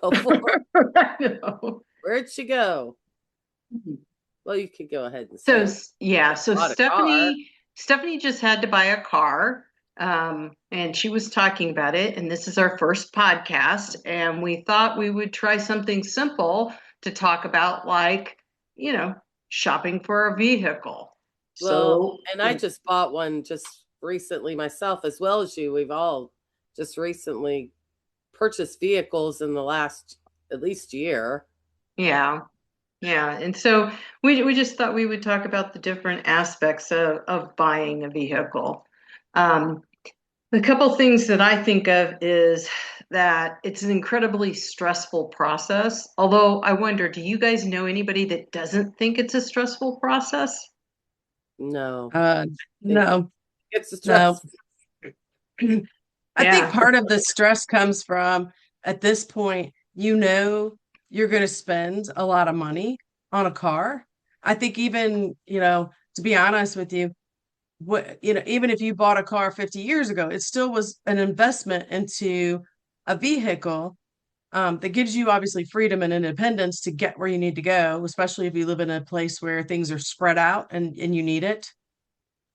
that's helpful. I know. Where'd she go? Well, you could go ahead and So say yeah, so bought a car. Stephanie just had to buy a car. And she was talking about it, and this is our first podcast, and we thought we would try something simple to talk about, like, you know, shopping for a vehicle. Well, So and I just bought one just recently myself, as well as you. We've all just recently purchased vehicles in the last at least year. yeah, yeah. And so we just thought we would talk about the different aspects of buying a vehicle. Um, A couple things that I think of is that it's an incredibly stressful process. Although I wonder, do you guys know anybody that doesn't think it's a stressful process? No, Uh, think no, it's no. stressful. I think Yeah. part of the stress comes from at this point, you're going to spend a lot of money on a car. I think even, to be honest with you, even if you bought a car 50 years ago, it still was an investment into a vehicle that gives you obviously freedom and independence to get where you need to go, especially if you live in a place where things are spread out and you need it.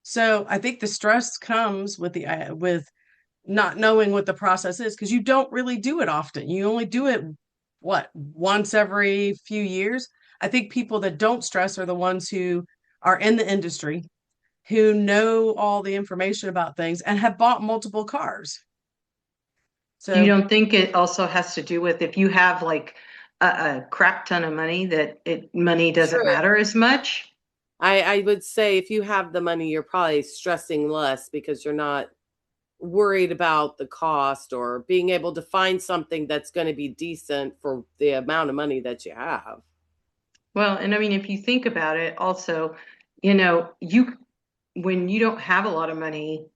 So I think the stress comes with with not knowing what the process is because you don't really do it often. You only do it once every few years. I think people that don't stress are the ones who are in the industry, who know all the information about things and have bought multiple cars. You So don't think it also has to do with, if you have like a crap ton of money, that money doesn't True. matter as much? I would say if you have the money, you're probably stressing less because you're not worried about the cost or being able to find something that's going to be decent for the amount of money that you have. Well, and I mean, if you think about it, also, you when you don't have a lot of money,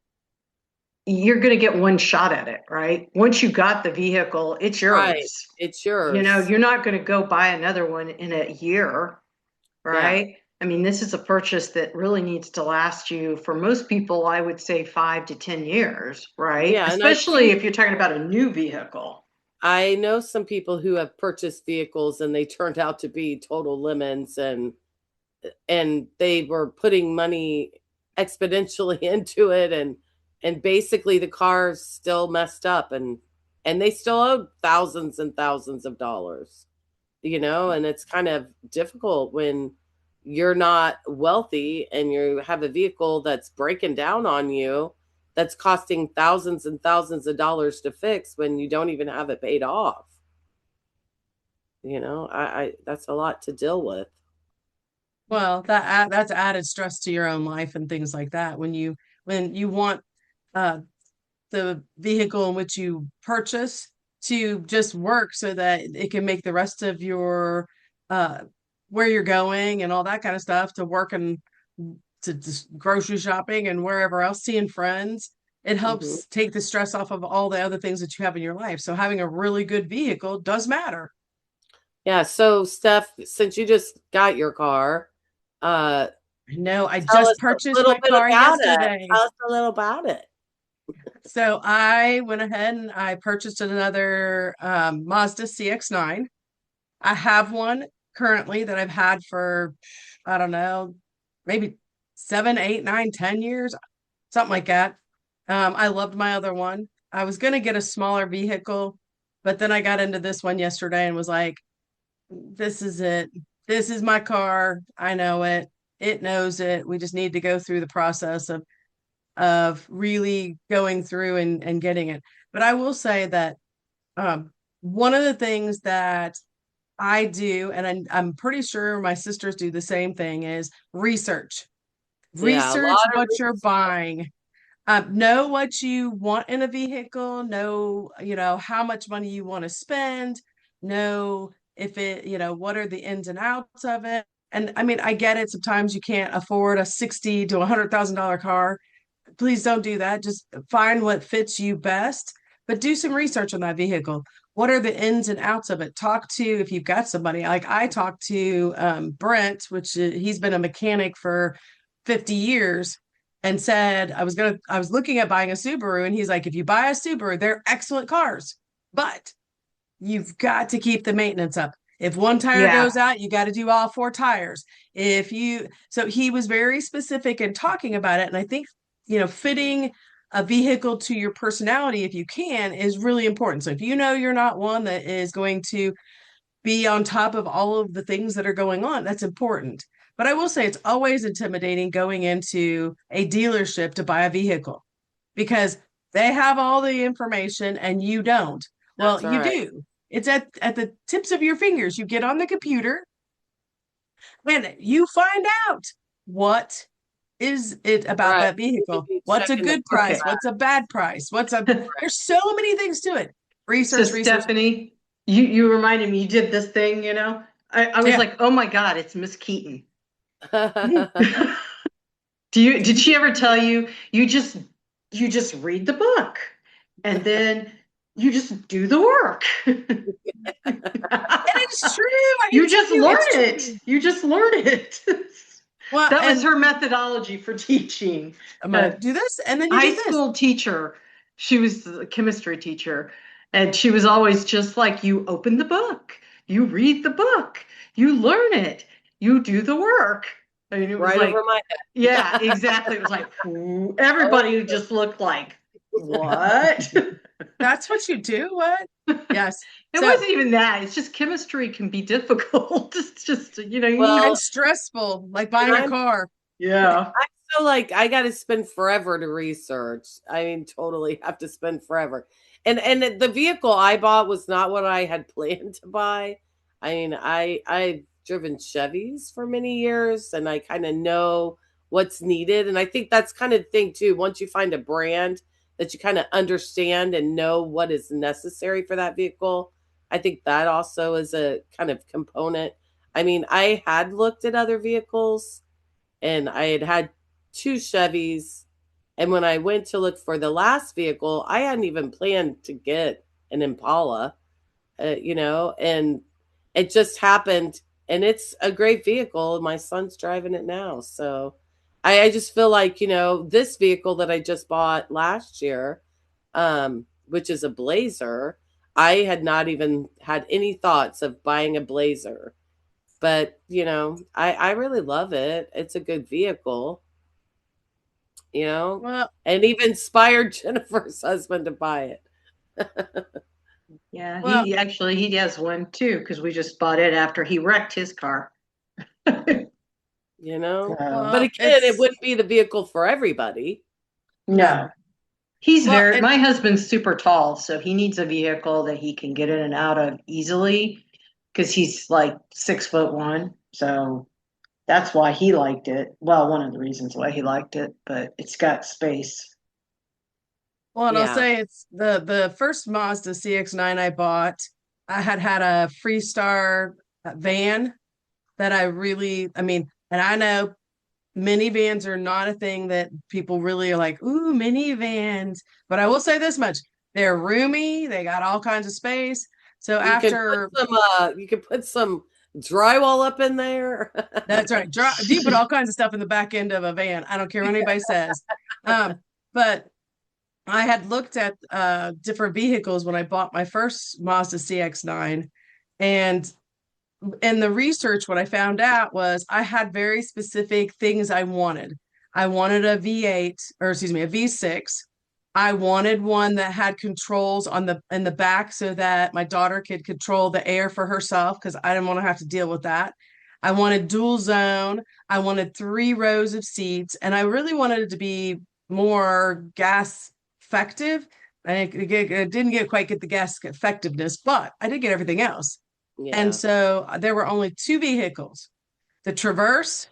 you're going to get one shot at it, right? Once you got the vehicle, it's Right. yours. It's yours. You're not going to go buy another one in a year, Yeah. right? I mean, this is a purchase that really needs to last you, for most people, I would say 5 to 10 years, right? Yeah. And I've Especially seen, if you're talking about a new vehicle. I know some people who have purchased vehicles and they turned out to be total lemons, and they were putting money exponentially into it, and basically the car's still messed up, and they still owe thousands and thousands of dollars, and it's kind of difficult when you're not wealthy and you have a vehicle that's breaking down on you, that's costing thousands and thousands of dollars to fix when you don't even have it paid off. I that's a lot to deal with. well, that's added stress to your own life and things like that. When you want uh, the vehicle in which you purchase to just work so that it can make the rest of your uh, where you're going and all that kind of stuff to work and to just grocery shopping and wherever else, seeing friends. It Hmm. helps take the stress off of all the other things that you have in your life. So having a really good vehicle does matter. Yeah. So, Steph, since you just got your car, uh, I know I tell just us a purchased little my bit car about it. yesterday. Tell us a little about it. So I went ahead and I purchased another Mazda CX-9. I have one currently that I've had for, I don't know, maybe 7, 8, 9, 10 years, something like that. I loved my other one. I was going to get a smaller vehicle, but then I got into this one yesterday and was like, this is it. This is my car. I know it. It knows it. We just need to go through the process of really going through and getting it. But I will say that um, one of the things that I do, and I'm pretty sure my sisters do the same thing, is research. Yeah, a Research lot of what you're buying. Know what you want in a vehicle. Know, how much money you want to spend. Know if what are the ins and outs of it. And I mean, I get it. Sometimes you can't afford a 60 to $100,000 car. Please don't do that. Just find what fits you best, but do some research on that vehicle. What are the ins and outs of it? Talk to, if you've got somebody, like I talked to Brent, which he's been a mechanic for 50 years, and said I was looking at buying a Subaru, and he's like, if you buy a Subaru, they're excellent cars, but you've got to keep the maintenance up. If one tire Yeah. goes out, you got to do all four tires. So he was very specific in talking about it. And I think, fitting a vehicle to your personality, if you can, is really important. So if you know you're not one that is going to be on top of all of the things that are going on, that's important. But I will say it's always intimidating going into a dealership to buy a vehicle because they have all the information and you don't. Well, That's you right. do. It's at the tips of your fingers. You get on the computer and you find out what is it about Right. that vehicle. What's a Checking the good price? Okay. What's a bad price? There's so many things to it. So Research, research. Stephanie, you reminded me you did this thing, I was Yeah. like, oh my God, it's Miss Keaton. right. Did she ever tell you you just read the book and then you just do the work? And it's true. I can You tell just you learn it's it. true. You just learn it. Well, That was and her methodology for teaching. I'm Uh, gonna do this, and then you High do this. school teacher. She was a chemistry teacher. And she was always just like, you open the book, you read the book, you learn it, you do the work. I mean, it was Right over like, my yeah, head. exactly. It was like, Oh, everybody who just looked like, what? That's what you do. What? Yes. It So, wasn't even that. It's just chemistry can be difficult. It's just, you need, and well, stressful, like and buying a car. yeah. I feel like I got to spend forever to research. I mean, totally have to spend forever. And the vehicle I bought was not what I had planned to buy. I mean, I've driven Chevys for many years, and I kind of know what's needed. And I think that's kind of the thing too. Once you find a brand that you kind of understand and know what is necessary for that vehicle, I think that also is a kind of component. I mean, I had looked at other vehicles and I had had two Chevys. And when I went to look for the last vehicle, I hadn't even planned to get an Impala, and it just happened. And it's a great vehicle. My son's driving it now. So I just feel like, this vehicle that I just bought last year, which is a Blazer, I had not even had any thoughts of buying a Blazer. But, I really love it. It's a good vehicle, you know, Well, and even inspired Jennifer's husband to buy it. Yeah, well, he has one too, because we just bought it after he wrecked his car. you know. But well, again, it it's wouldn't be the vehicle for everybody. no. No. He's Well, very, and my husband's super tall, so he needs a vehicle that he can get in and out of easily because he's like 6'1". So that's why he liked it. Well, one of the reasons why he liked it, but it's got space. Well, and I'll Yeah. say it's the first Mazda CX-9 I bought. I had a Freestar van that I mean, and I know minivans are not a thing that people really are like, ooh, minivans. But I will say this much. They're roomy, they got all kinds of space. So after You can put some drywall up in there. that's right, you put all kinds of stuff in the back end of a van. I don't care what anybody says. But I had looked at different vehicles when I bought my first Mazda CX-9, and in the research, what I found out was I had very specific things I wanted. I wanted a V8, or excuse me, a V6. I wanted one that had controls on the in the back so that my daughter could control the air for herself because I didn't want to have to deal with that. I wanted dual zone. I wanted 3 rows of seats, and I really wanted it to be more gas effective. I didn't quite get the gas effectiveness, but I did get everything else. And Yeah. so there were only two vehicles, the Traverse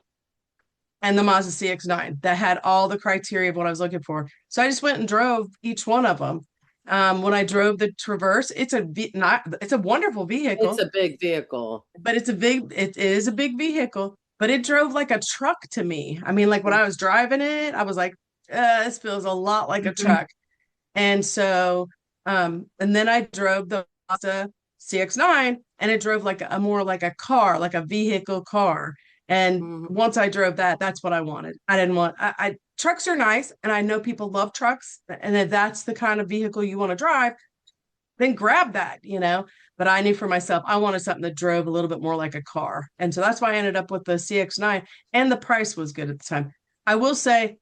and the Mazda CX-9, that had all the criteria of what I was looking for. So I just went and drove each one of them. When I drove the Traverse, it's a wonderful It's vehicle, a big vehicle. but it is a big vehicle, but it drove like a truck to me. I mean, like when I was driving it, I was like, this feels a lot like a Mhm. truck. And so, and then I drove the Mazda CX-9 and it drove like a more like a car, like a vehicle car. And Mhm. once I drove that, that's what I wanted. I didn't want, trucks are nice. And I know people love trucks. And if that's the kind of vehicle you want to drive, then grab that. but I knew for myself I wanted something that drove a little bit more like a car. And so that's why I ended up with the CX-9, and the price was good at the time. I will say,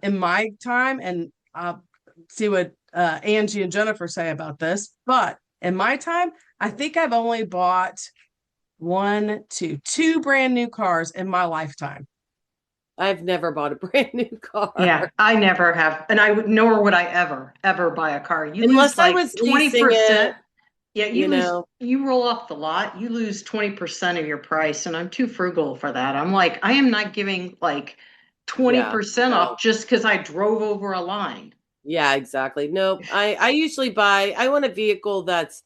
in my time, and I'll see what Angie and Jennifer say about this, but in my time, I think I've only bought two brand new cars in my lifetime. I've never bought a brand new Yeah, car I never have, and nor would I ever buy a car. You lose unless I like was leasing 20%. it, Yeah, you know. you roll off the lot, you lose 20% of your price, and I'm too frugal for that. I'm like, I am not giving like Yeah, 20% no. off just because I drove over a line. Yeah, exactly. No, I usually I want a vehicle that's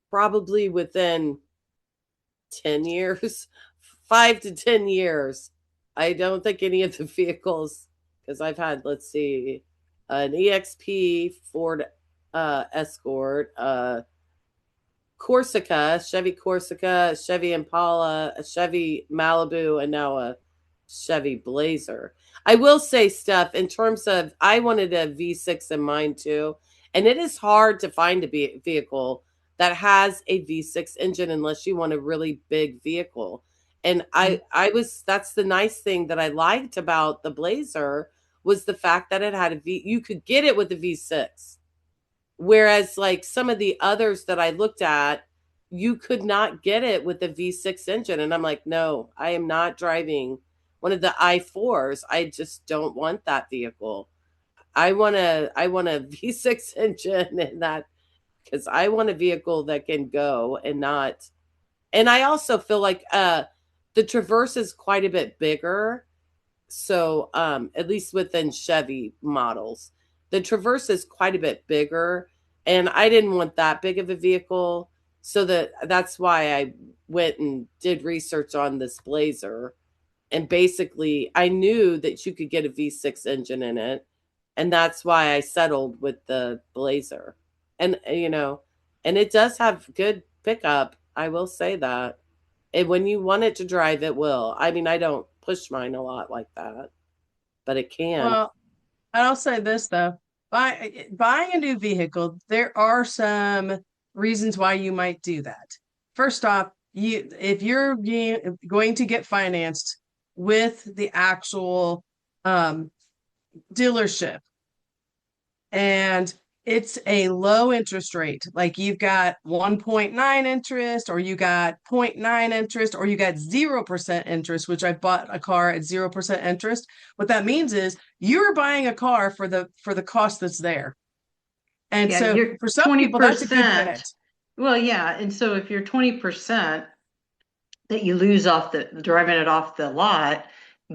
probably within 10 years, 5 to 10 years. I don't think any of the vehicles, because I've had, let's see, an EXP Ford Escort, Corsica, Chevy Corsica, Chevy Impala, a Chevy Malibu, and now a Chevy Blazer. I will say, Steph, in terms of, I wanted a V6 in mine too, and it is hard to find a vehicle that has a V6 engine unless you want a really big vehicle. And that's the nice thing that I liked about the Blazer was the fact that it had you could get it with a V6. Whereas, like some of the others that I looked at, you could not get it with the V6 engine. And I'm like, no, I am not driving one of the i4s. I just don't want that vehicle. I want a V6 engine in that because I want a vehicle that can go and not. And I also feel like the Traverse is quite a bit bigger, so at least within Chevy models, the Traverse is quite a bit bigger, and I didn't want that big of a vehicle, so that's why I went and did research on this Blazer, and basically I knew that you could get a V6 engine in it, and that's why I settled with the Blazer. And and it does have good pickup, I will say that. And when you want it to drive, it will. I mean, I don't push mine a lot like that, but it can. Well, and I'll say this though, buying a new vehicle, there are some reasons why you might do that. First off, if you're going to get financed with the actual dealership, and it's a low interest rate, like you've got 1.9 interest, or you got 0.9 interest, or you got 0% interest, which I bought a car at 0% interest. What that means is you're buying a car for the cost that's there. And Yeah, so you're for some people, that's a good 20%. bet. Well, yeah, and so if you're 20% that you lose off the driving it off the lot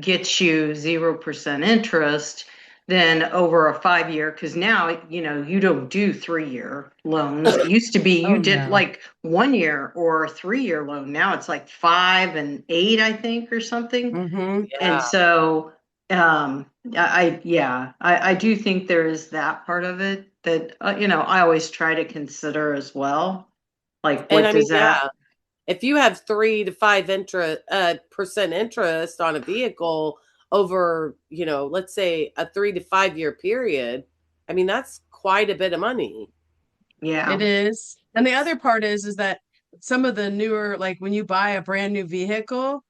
gets you 0% interest, then over a 5 year, because now you don't do 3 year loans. It used to be you Oh did no. like 1 year or a 3 year loan. Now it's like 5 and 8, I think, or something. Mm-hmm. And Yeah. so I do think there is that part of it that I always try to consider as well. Like, And what I mean, does that? yeah, if you have 3 to 5 percent interest on a vehicle over, let's say a 3 to 5 year period, I mean, that's quite a bit of money. It Yeah. is. And the other part is that some of the newer, like when you buy a brand new vehicle,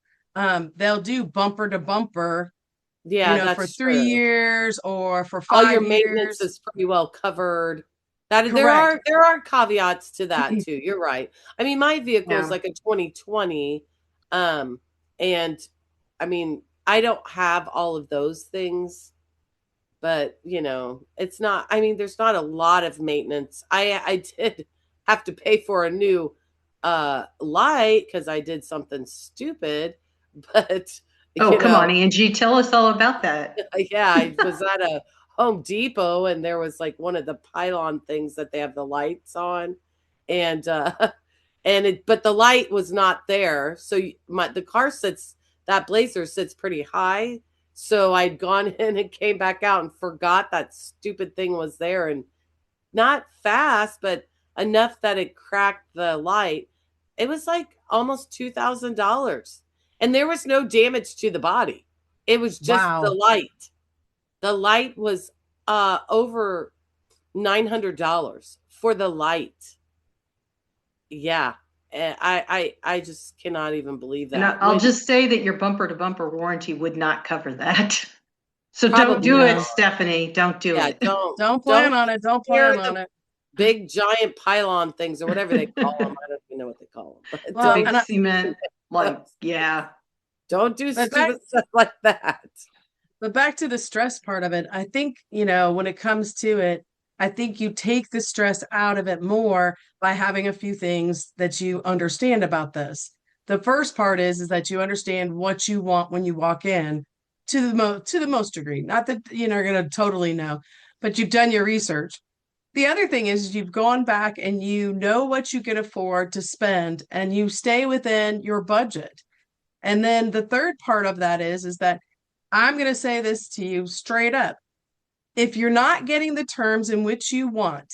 they'll do bumper to bumper, Yeah, for that's three true. years or for All your five maintenance years. is pretty well covered. That there Correct. are there are caveats to that too. You're right. I mean, my vehicle is Yeah. like a 2020, um, and I mean, I don't have all of those things, but it's not. I mean, there's not a lot of maintenance. I did have to pay for a new light because I did something stupid, but Oh, you come on, know Angie, tell us all about that. yeah, I was at a Home Depot and there was like one of the pylon things that they have the lights on, and but the light was not there. So the car sits, that Blazer sits pretty high. So I'd gone in and came back out and forgot that stupid thing was there, and not fast, but enough that it cracked the light. It was like almost $2,000, and there was no damage to the body. It was just the Wow. light. The light was over $900 for the light. Yeah. I just cannot even believe And that. I'll When just say that your bumper to bumper warranty would not cover that. So don't probably do not. it, No, Stephanie. Don't do Yeah, it. don't plan don't on it. Don't hear plan on the it. big giant pylon things or whatever they call them. I don't even know what they call them, but The Well, big don't cement, like, yeah. don't do but back stupid stuff like that. but back to the stress part of it. I think, when it comes to it, I think you take the stress out of it more by having a few things that you understand about this. The first part is that you understand what you want when you walk in to the most degree. Not that you're going to totally know, but you've done your research. The other thing is you've gone back and you know what you can afford to spend and you stay within your budget. And then the third part of that is that I'm going to say this to you straight up. If you're not getting the terms in which you want,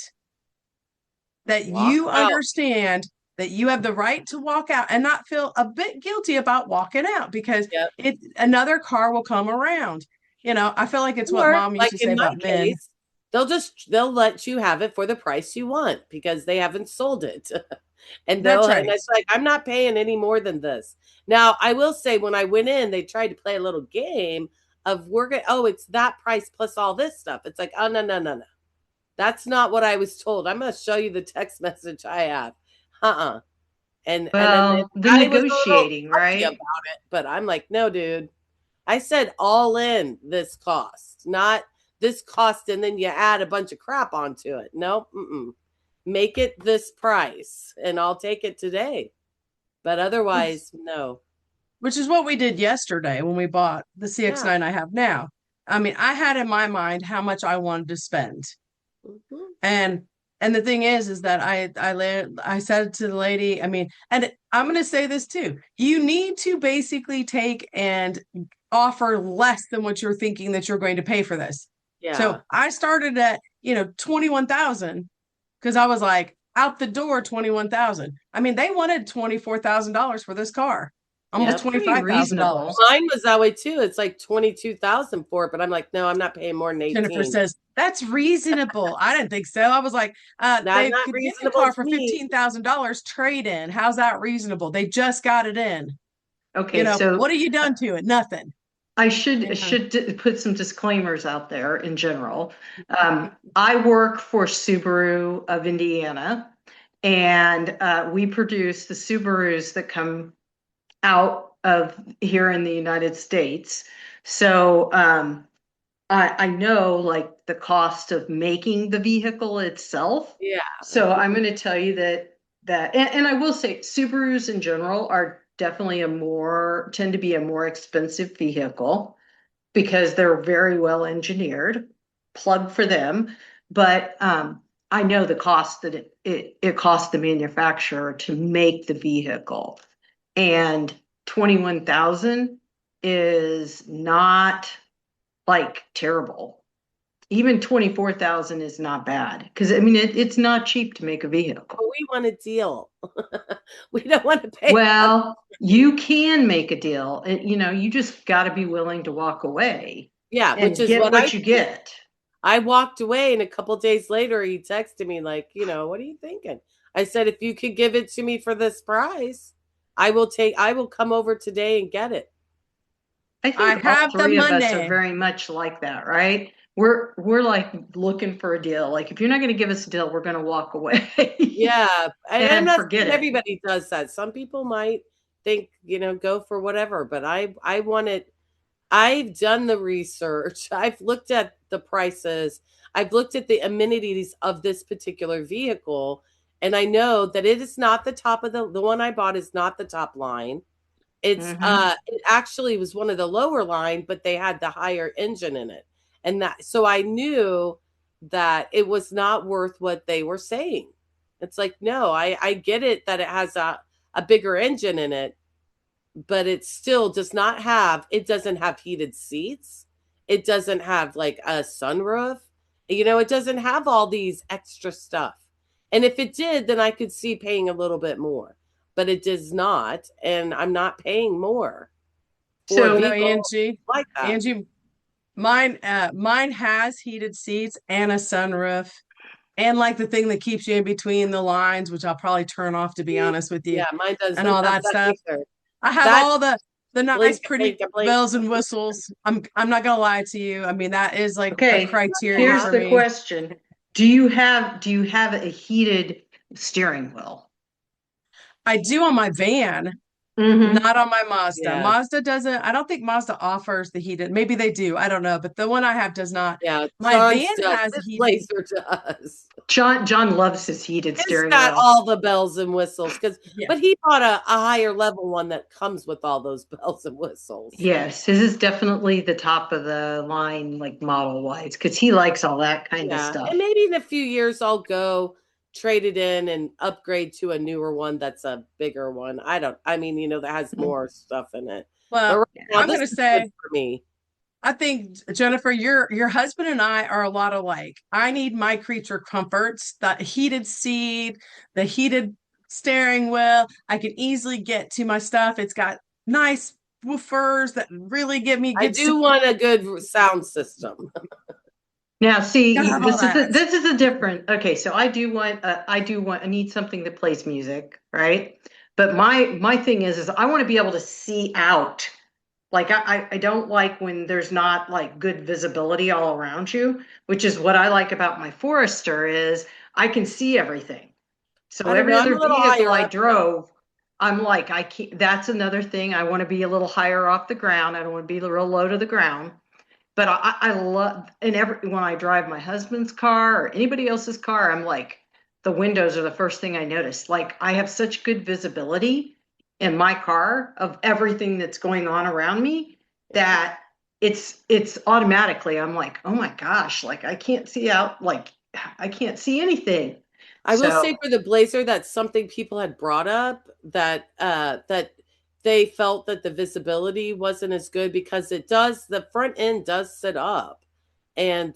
that Walk you out. understand that you have the right to walk out and not feel a bit guilty about walking out because Yep. another car will come around. I feel like it's what Or mom used like to say in my about men. case, they'll let you have it for the price you want because they haven't sold it. That's And right. it's like, I'm not paying any more than this. Now, I will say when I went in, they tried to play a little game of oh, it's that price plus all this stuff. It's like, oh, no, no, no, no. That's not what I was told. I'm going to show you the text message I have. Uh-uh. And then the Well, the guy was a little negotiating, touchy about right? it, but I'm like, no, dude. I said all in this cost, not this cost, and then you add a bunch of crap onto it. No, make it this price, and I'll take it today. But Which, otherwise, no. which is what we did yesterday when we bought the Yeah. CX-9 I have now. I mean, I had in my mind how much I wanted to spend. Mhm. And the thing is that I said to the lady, I mean, and I'm going to say this too. You need to basically take and offer less than what you're thinking that you're going to pay for this. Yeah. So I started at, 21,000 because I was like out the door 21,000. I mean, they wanted $24,000 for this car. Almost Yep. That's pretty $25,000. reasonable. Mine was that way too. It's like 22,000 for it, but I'm like, no, I'm not paying more than Jennifer 18. says, that's reasonable. I didn't think so. I was like, Not they not could get the reasonable car to for me. $15,000 trade in. How's that reasonable? They just got it in. Okay, so What have you done to it? Nothing. I You know? should put some disclaimers out there in general. I work for Subaru of Indiana, and we produce the Subarus that come out of here in the United States. So I know like the cost of making the vehicle itself. Yeah. So I'm going to tell you and I will say Subarus in general are definitely tend to be a more expensive vehicle because they're very well engineered. Plug for them. But I know the cost that it costs the manufacturer to make the vehicle. And 21,000 is not like terrible. Even 24,000 is not bad because I mean it's not cheap to make a vehicle. But we want a deal. We don't want to pay that. Well, you can make a deal. You just got to be willing to walk away Yeah, which and is get what I what you did. get. I walked away, and a couple days later, he texted me like, what are you thinking? I said, if you could give it to me for this price, I will come over today and get it. I I think all have the three of us are money. very much like that, right? We're like looking for a deal. Like if you're not going to give us a deal, we're going to walk away Yeah. And I'm and not forget saying it. everybody does that. Some people might think, go for whatever, but I want it. I've done the research. I've looked at the prices. I've looked at the amenities of this particular vehicle. And I know that it is not the top of the one I bought is not the top line. Hmm. It actually was one of the lower line, but they had the higher engine in it. And so I knew that it was not worth what they were saying. It's like, no, I get it that it has a bigger engine in it, but it still it doesn't have heated seats. It doesn't have like a sunroof. It doesn't have all these extra stuff. And if it did, then I could see paying a little bit more. But it does not, and I'm not paying more for a So vehicle like that. Angie, mine has heated seats and a sunroof. and like the thing that keeps you in between the lines, which I'll probably turn off to be honest with you, Yeah, mine and doesn't all have that that stuff. either. I have That all the nice, blink, pretty blink, blink. bells and whistles. I'm not gonna lie to you. I mean, that is like a Okay, criteria here's for the me. question. Do you have a heated steering wheel? I do on my van, Mm-hmm. not on my Mazda. Yeah, Mazda doesn't, I don't think Mazda offers the heated. Maybe they do. I don't know, but the one I have does not. yeah. My John's van does. has His heated. Blazer does. John loves his heated It's steering got wheel. all the bells and whistles Yeah. but he bought a higher level one that comes with all those bells and whistles. Yes, his is definitely the top of the line, like model wise, because he likes all that kind of Yeah, and stuff. maybe in a few years I'll go trade it in and upgrade to a newer one that's a bigger one. I mean, that has more stuff in it. But Well, right Yeah. now I'm this gonna is good say, for me. I think Jennifer, your husband and I are a lot alike. I need my creature comforts, that heated seat, the heated steering wheel. I can easily get to my stuff. It's got nice woofers that really give me I good do support. want a good sound system. Now, see, Got all that. this is a different. Okay, so I need something that plays music, right? But my thing is I want to be able to see out. Like I don't like when there's not like good visibility all around you, which is what I like about my Forester is I can see everything. So I don't know. every I'm other a little vehicle higher I up though. drove, I'm like, I can't, that's another thing. I want to be a little higher off the ground. I don't want to be real low to the ground. But I love, and when I drive my husband's car or anybody else's car, I'm like, the windows are the first thing I notice. Like I have such good visibility in my car of everything that's going on around me that it's automatically, I'm like, oh my gosh, like I can't see out, like I can't see anything. I will say So, for the Blazer, that's something people had brought up that they felt that the visibility wasn't as good because the front end does sit up. And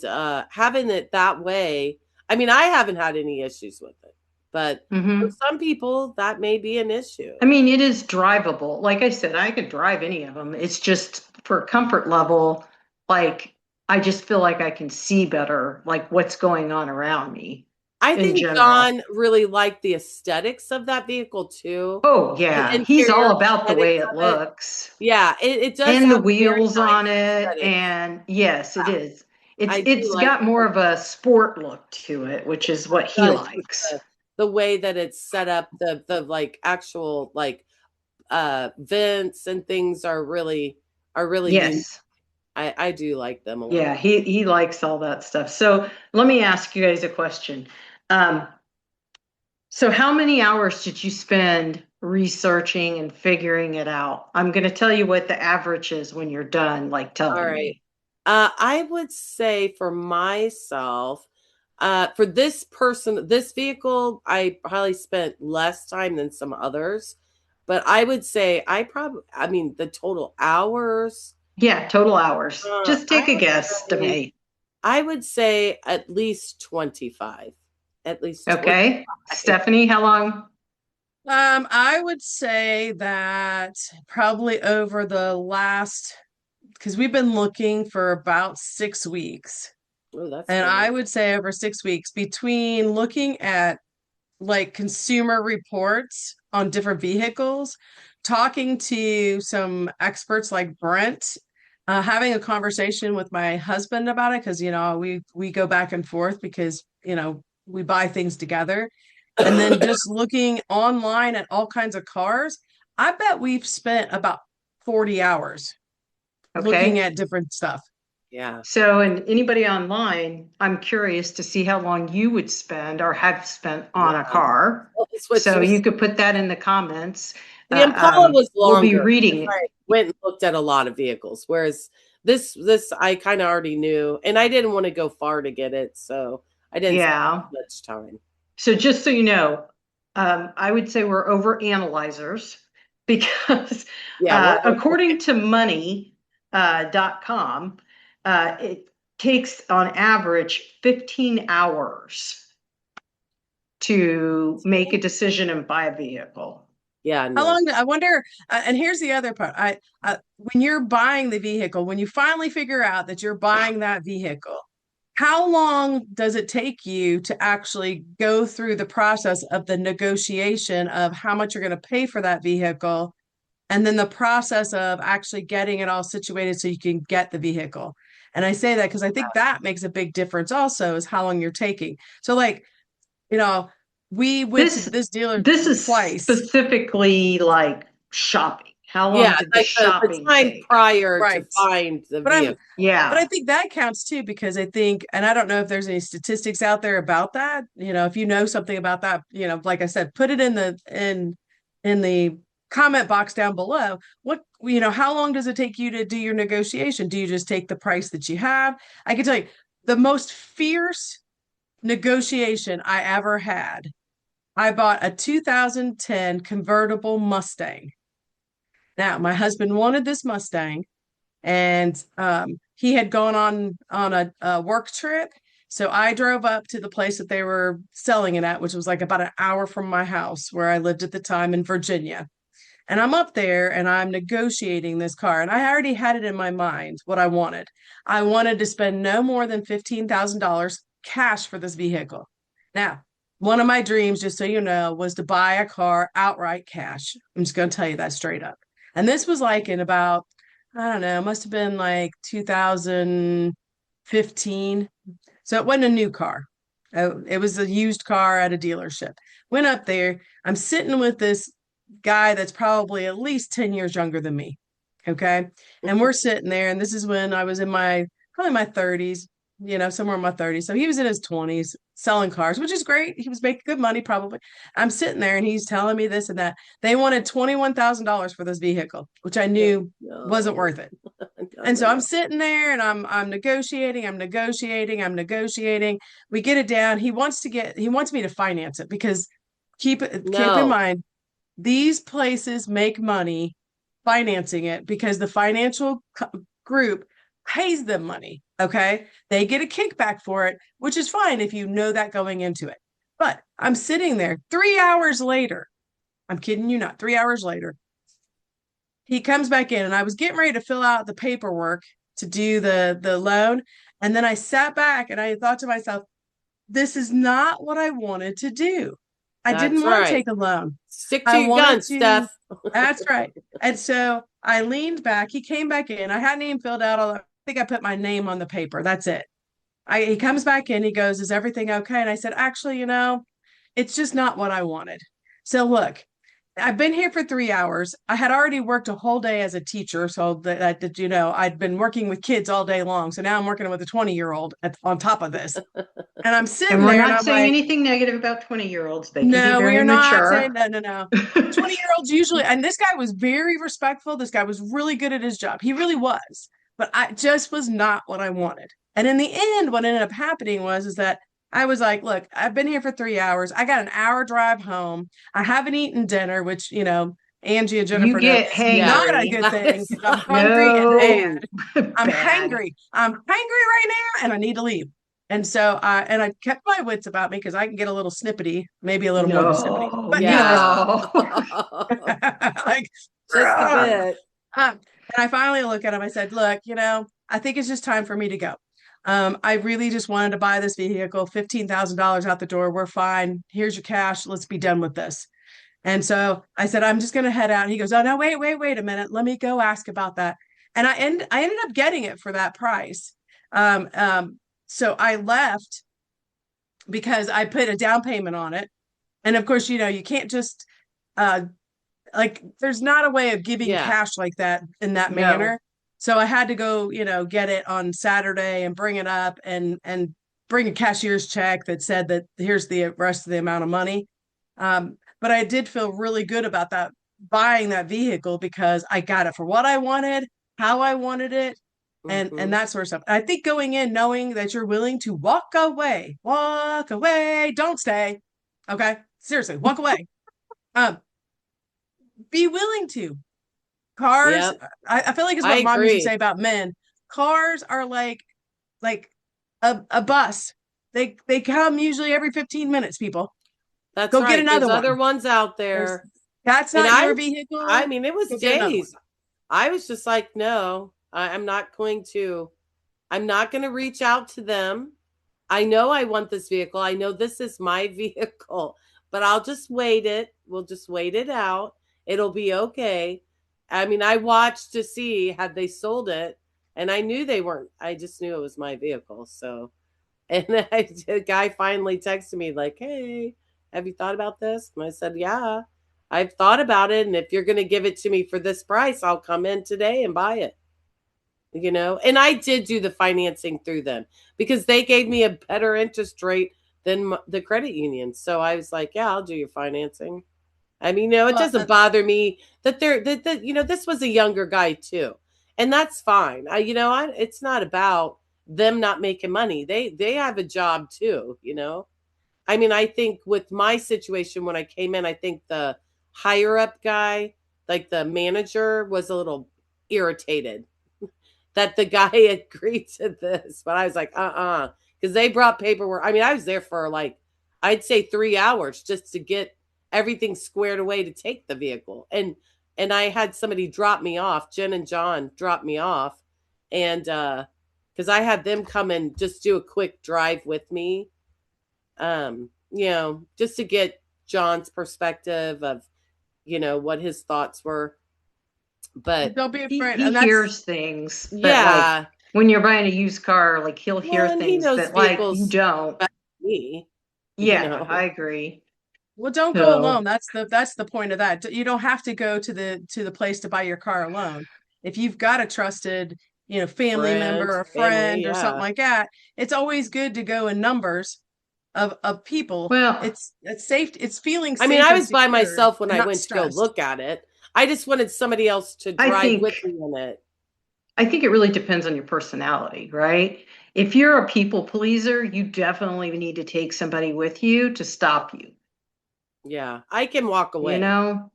having it that way, I mean, I haven't had any issues with it, but for mhm. some people that may be an issue. I mean, it is drivable. Like I said, I could drive any of them. It's just for comfort level, like I just feel like I can see better, like what's going on around me I in think general. John really liked the aesthetics of that vehicle too. Oh, The yeah. He's interior all about the aesthetics way it of it. looks Yeah, it does and the have a very wheels on nice it. aesthetic. And yes, it is. I do It's like got more of a sport look to it, which is what he does with likes. the way that it's set up, the like actual like vents and things are really unique. Yes. I do like them a Yeah, lot. he likes all that stuff. So let me ask you guys a question. Um, So how many hours did you spend researching and figuring it out? I'm going to tell you what the average is when you're done, like All telling right. me. I would say for myself, for this vehicle, I probably spent less time than some others, but I would say I mean, the total hours, Yeah, total hours. Just I take a would guess to say, me. I would say at least 25, at least Okay. 25. Stephanie, how long? I would say that probably over the last, because we've been looking for about 6 weeks. Oh, that's And good. I would say over 6 weeks between looking at like consumer reports on different vehicles, talking to some experts like Brent, having a conversation with my husband about it because we go back and forth because we buy things together, and then just looking online at all kinds of cars. I bet we've spent about 40 hours looking Okay. at different stuff. Yeah. So, and anybody online, I'm curious to see how long you would spend or have spent on a Yeah. car. Well, it's what's So you could put that in the comments. the Impala was We'll be longer reading because it. I went and looked at a lot of vehicles, whereas this I kind of already knew, and I didn't want to go far to get it, so I didn't spend Yeah. much time. So just so you know, I would say we're over analyzers because Yeah, we're according to money.com, it takes on average 15 hours to make a decision and buy a vehicle. yeah, How no. long? I wonder. And here's the other part. When you're buying the vehicle, when you finally figure out that you're buying that vehicle, how long does it take you to actually go through the process of the negotiation of how much you're going to pay for that vehicle, and then the process of actually getting it all situated so you can get the vehicle? And I say that because I think that makes a big difference also, is how long you're taking. So like, you know, we went to This this dealer this is twice. specifically like shopping. How Yeah, long did the like the shopping time take? prior to Right. find the But I'm vehicle. but I Yeah. think that counts too, because I think, and I don't know if there's any statistics out there about that. If you know something about that, like I said, put it in the comment box down below. How long does it take you to do your negotiation? Do you just take the price that you have? I can tell you the most fierce negotiation I ever had. I bought a 2010 convertible Mustang. Now, my husband wanted this Mustang, and he had gone on a work trip. So I drove up to the place that they were selling it at, which was like about an hour from my house where I lived at the time in Virginia. And I'm up there and I'm negotiating this car. And I already had it in my mind what I wanted. I wanted to spend no more than $15,000 cash for this vehicle. Now, one of my dreams, just so you know, was to buy a car outright cash. I'm just going to tell you that straight up. And this was like in about, I don't know, it must have been like 2015. So it wasn't a new car. It was a used car at a dealership. Went up there. I'm sitting with this guy that's probably at least 10 years younger than me. Okay. And we're sitting there, and this is when I was in probably my 30s, somewhere in my 30s. So he was in his 20s selling cars, which is great. He was making good money, probably. I'm sitting there and he's telling me this and that. They wanted $21,000 for this vehicle, which I knew wasn't No. worth it. No, And no, so I'm no. sitting there and I'm negotiating, I'm negotiating, I'm negotiating. We get it down. He wants me to finance it, because keep in No. mind, these places make money financing it because the financial group pays them money. Okay. They get a kickback for it, which is fine if you know that going into it. But I'm sitting there 3 hours later. I'm kidding you not. 3 hours later, he comes back in, and I was getting ready to fill out the paperwork to do the loan. And then I sat back and I thought to myself, this is not what I wanted to do. I didn't That's want to right. take a loan. Stick to I your wanted guns, to, Steph. that's right. And so I leaned back. He came back in. I hadn't even filled out all I think I put my name on the paper. That's it. He comes back in. He goes, is everything okay? And I said, actually, it's just not what I wanted. So look, I've been here for 3 hours. I had already worked a whole day as a teacher. So I'd been working with kids all day long. So now I'm working with a 20-year-old on top of this. And I'm And sitting we're there and not I'm saying like, anything negative about 20-year-olds. They can be no, we very are not saying mature. no, no, no. 20-year-olds usually, and this guy was very respectful. This guy was really good at his job. He really was. But I just was not what I wanted. And in the end, what ended up happening is that I was like, look, I've been here for 3 hours. I got an hour drive home. I haven't eaten dinner, which, Angie and You Jennifer know get is not a hangry. good That thing, is because I'm not hungry and No, mad. I'm bad. hangry. I'm hangry right now, and I need to leave. And so I kept my wits about me, because I can get a little snippety, maybe a little more than snippety, No, but yeah. no. like, Just a bit. and I finally look at him. I said, look, I think it's just time for me to go. I really just wanted to buy this vehicle, $15,000 out the door. We're fine. Here's your cash. Let's be done with this. And so I said, I'm just going to head out. He goes, oh, no, wait a minute. Let me go ask about that. And I ended up getting it for that price. Um, um, so I left because I put a down payment on it. And of course, you can't just uh, like, there's not a way of giving Yeah. cash like that in that No. manner. So I had to go, get it on Saturday and bring it up and bring a cashier's check that said that here's the rest of the amount of money. But I did feel really good about that, buying that vehicle, because I got it for what I wanted, how I wanted it, and Hmm. that sort of stuff. I think going in knowing that you're willing to walk away, don't stay. Okay, seriously, walk away. Um, be willing to. Cars, Yep. I feel like is I what mom used to say agree. about men. Cars are like a bus. They come usually every 15 minutes, people. That's Go get right. another There's other one. ones out There's there. That's And not your vehicle. I mean, it was Go get another one. days. I was just like, no, I'm not going to reach out to them. I know I want this vehicle. I know this is my vehicle, but I'll just wait it. We'll just wait it out. It'll be okay. I mean, I watched to see had they sold it, and I knew they weren't. I just knew it was my vehicle. So, and the guy finally texted me like, "Hey, have you thought about this?" And I said, "Yeah, I've thought about it. And if you're going to give it to me for this price, I'll come in today and buy it." And I did do the financing through them because they gave me a better interest rate than the credit union. So I was like, yeah, I'll do your financing. I mean, it Well, doesn't bother me that this was a younger guy too. And that's fine. It's not about them not making money. They have a job too. I mean, I think with my situation when I came in, I think the higher up guy, like the manager, was a little irritated that the guy agreed to this. But I was like, because they brought paperwork. I mean, I was there for like, I'd say 3 hours just to get everything squared away to take the vehicle. And I had somebody drop me off. Jen and John dropped me off. And because I had them come and just do a quick drive with me, just to get John's perspective of, what his thoughts were. But don't be afraid. He And that's hears things that like yeah, when you're buying a used car, like he'll well, hear and he things knows that like you vehicles don't. better than me, you Yeah, I know. agree. well, don't go So, alone. That's the point of that. You don't have to go to the place to buy your car alone. If you've got a trusted, family member Friend, or family, friend or something yeah. like that, it's always good to go in numbers of people. well, It's safe. It's feeling I mean, safe I and was by secure myself when and I not went to go stressed. look at it. I just wanted somebody else to I drive with think me in it. I think it really depends on your personality, right? If you're a people pleaser, you definitely need to take somebody with you to stop you, Yeah, I can walk you away. know?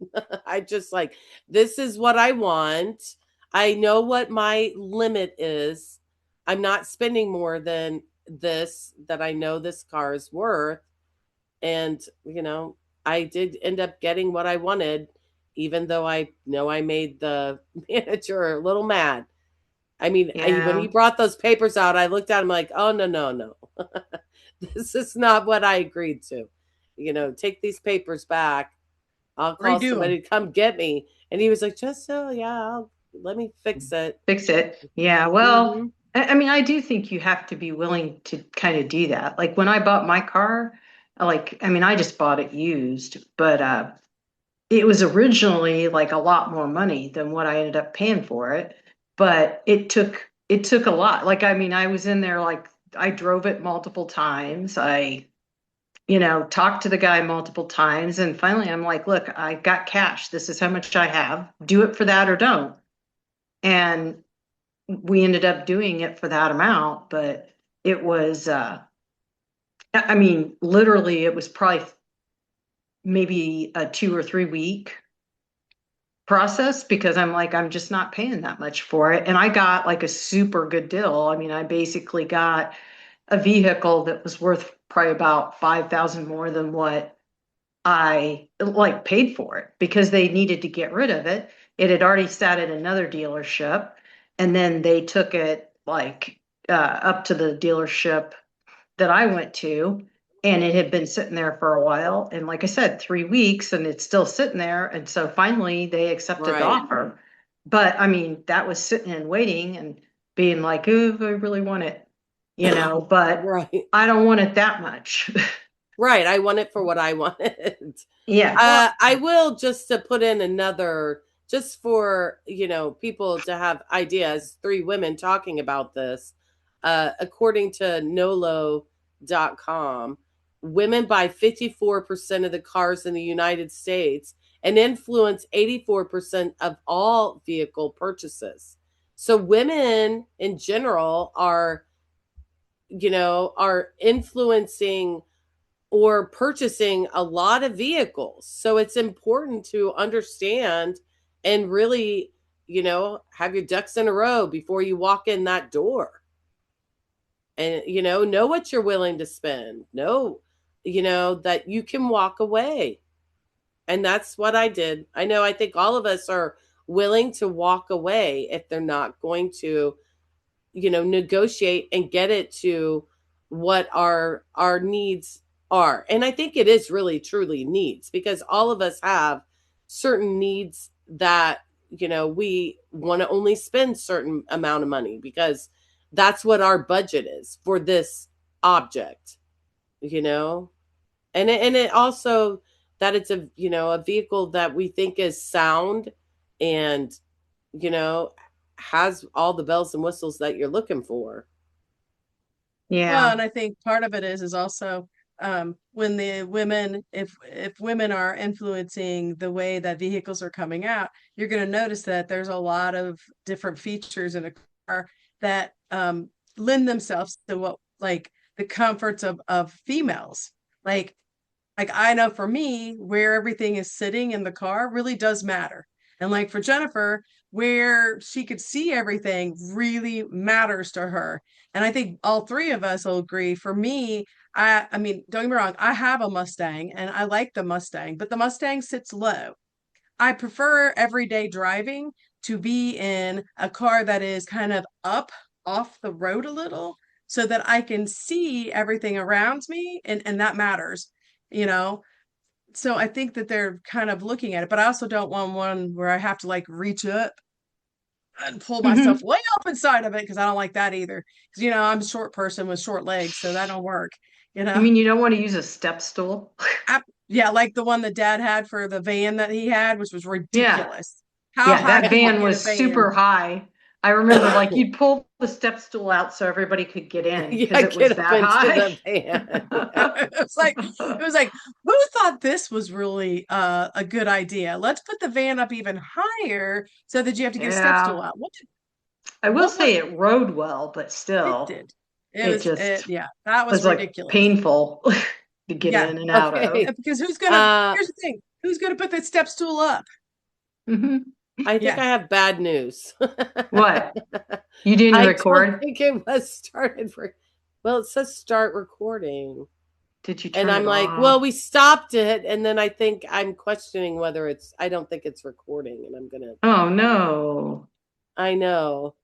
I just like, this is what I want. I know what my limit is. I'm not spending more than this that I know this car is worth. And, I did end up getting what I wanted, even though I know I made the manager a little mad. I mean, when Yeah. he brought those papers out, I looked at him like, oh, no, no, no. This is not what I agreed to. Take these papers back. I'll call Redo them. somebody to come get me. And he was like, just so, yeah, let me fix it. Fix it. Yeah. Well, Hmm. I mean, I do think you have to be willing to kind of do that. Like when I bought my car, I mean, I just bought it used, but it was originally like a lot more money than what I ended up paying for it. But it took a lot. Like, I mean, I was in there like I drove it multiple times. I talked to the guy multiple times, and finally I'm like, look, I got cash. This is how much I have. Do it for that or don't. And we ended up doing it for that amount, but it was I mean, literally it was probably maybe a 2 or 3 week process because I'm like, I'm just not paying that much for it. And I got like a super good deal. I mean, I basically got a vehicle that was worth probably about 5,000 more than what I like paid for it because they needed to get rid of it. It had already sat at another dealership, and then they took it like up to the dealership that I went to, and it had been sitting there for a while. And like I said, 3 weeks, and it's still sitting there. And so finally they accepted the Right. offer. But I mean, that was sitting and waiting and being like, oh, I really want it, but Right. I don't want it that much. Right. I want it for what I wanted. Yeah. Well, I will just to put in another, just for, people to have ideas, three women talking about this. According to Nolo.com, women buy 54% of the cars in the United States and influence 84% of all vehicle purchases. So women in general are influencing or purchasing a lot of vehicles. So it's important to understand and really, have your ducks in a row before you walk in that door. And, know what you're willing to spend. Know, that you can walk away. And that's what I did. I think all of us are willing to walk away if they're not going to, negotiate and get it to what our needs are. And I think it is really truly needs, because all of us have certain needs that, we want to only spend certain amount of money because that's what our budget is for this object, you know? And it also that it's a vehicle that we think is sound and, you know, has all the bells and whistles that you're looking for. Well, Yeah. and I think part of it is also when the women, if women are influencing the way that vehicles are coming out, you're going to notice that there's a lot of different features in a car that lend themselves to what, like, the comforts of females. Like like I know for me, where everything is sitting in the car really does matter. And like for Jennifer, where she could see everything really matters to her. And I think all three of us will agree. For me, I mean, don't get me wrong, I have a Mustang and I like the Mustang, but the Mustang sits low. I prefer everyday driving to be in a car that is kind of up off the road a little so that I can see everything around me, and that matters, you know. So I think that they're kind of looking at it, but I also don't want one where I have to like reach up and pull myself Hmm. way up inside of it because I don't like that either. Because I'm a short person with short legs, so that don't work, you You know. mean you don't want to use a step stool? Yeah, like the one that dad had for the van that he had, which was Yeah. ridiculous. How Yeah, high that can you van get a was van? super high. I remember like you'd pull the step stool out so everybody could get in because Yeah, it was get up that into high. the van. Yeah. It was like, who thought this was really a good idea? Let's put the van up even higher so that you have to get a step stool Yeah. out. I will What say it rode well, but it still, did. It it was it just yeah, that was was like ridiculous. painful to get Yeah. in and out of. Okay. Because Uh, here's the thing, who's gonna put that step stool up? Hmm. I think Yeah. I have bad news. What? You didn't I don't record? think it was started for. Well, it says start recording. Did you And turn I'm it like, off? well, we stopped it. And then I think I'm questioning whether I don't think it's recording. And Oh no. I know.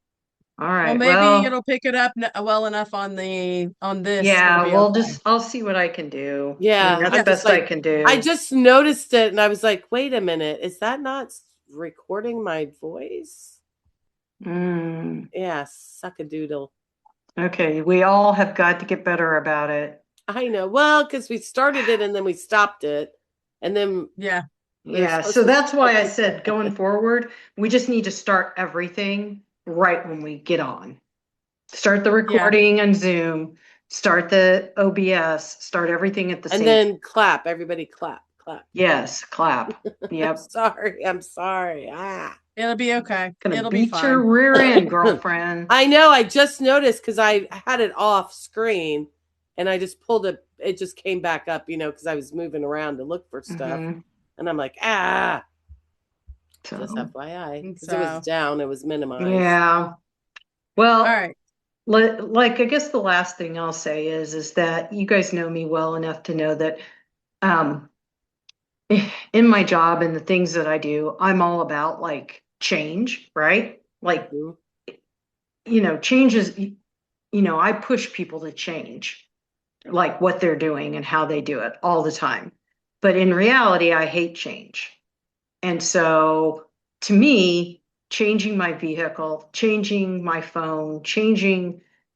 All Well, right. maybe Well, it'll pick it up well enough on this. It'll yeah, be okay. I'll see what I can do. I mean, Yeah. that's Yeah. I'm just best I like, can I do. just noticed it and I was like, wait a minute. Is that not recording my voice? Mm, Yeah. Suck a doodle. okay, we all have got to get better about it. I know. Well, because we started it and then we stopped it. And then Yeah. we were Yeah, supposed so to that's why start I it said going again. forward, we just need to start everything right when we get on. Start the Yeah. recording on Zoom, start the OBS, start everything at the And same time. then clap. Everybody clap, clap. Yes, clap. I'm Yep. sorry. I'm sorry. Ah. It'll be okay. Gonna It'll be beat your fine. rear end, girlfriend. I know. I just noticed because I had it off screen and I just pulled it. It just came back up, because I was moving around to look for stuff. Hmm. And I'm like, just So, FYI. And Because it was so, down, it was minimized. yeah. all Well, right. like I guess the last thing I'll say is that you guys know me well enough to know that um in my job and the things that I do, I'm all about like change, right? Like, Mhm. change is, I push people to change like what they're doing and how they do it all the time. But in reality, I hate change. And so to me, changing my vehicle, changing my phone,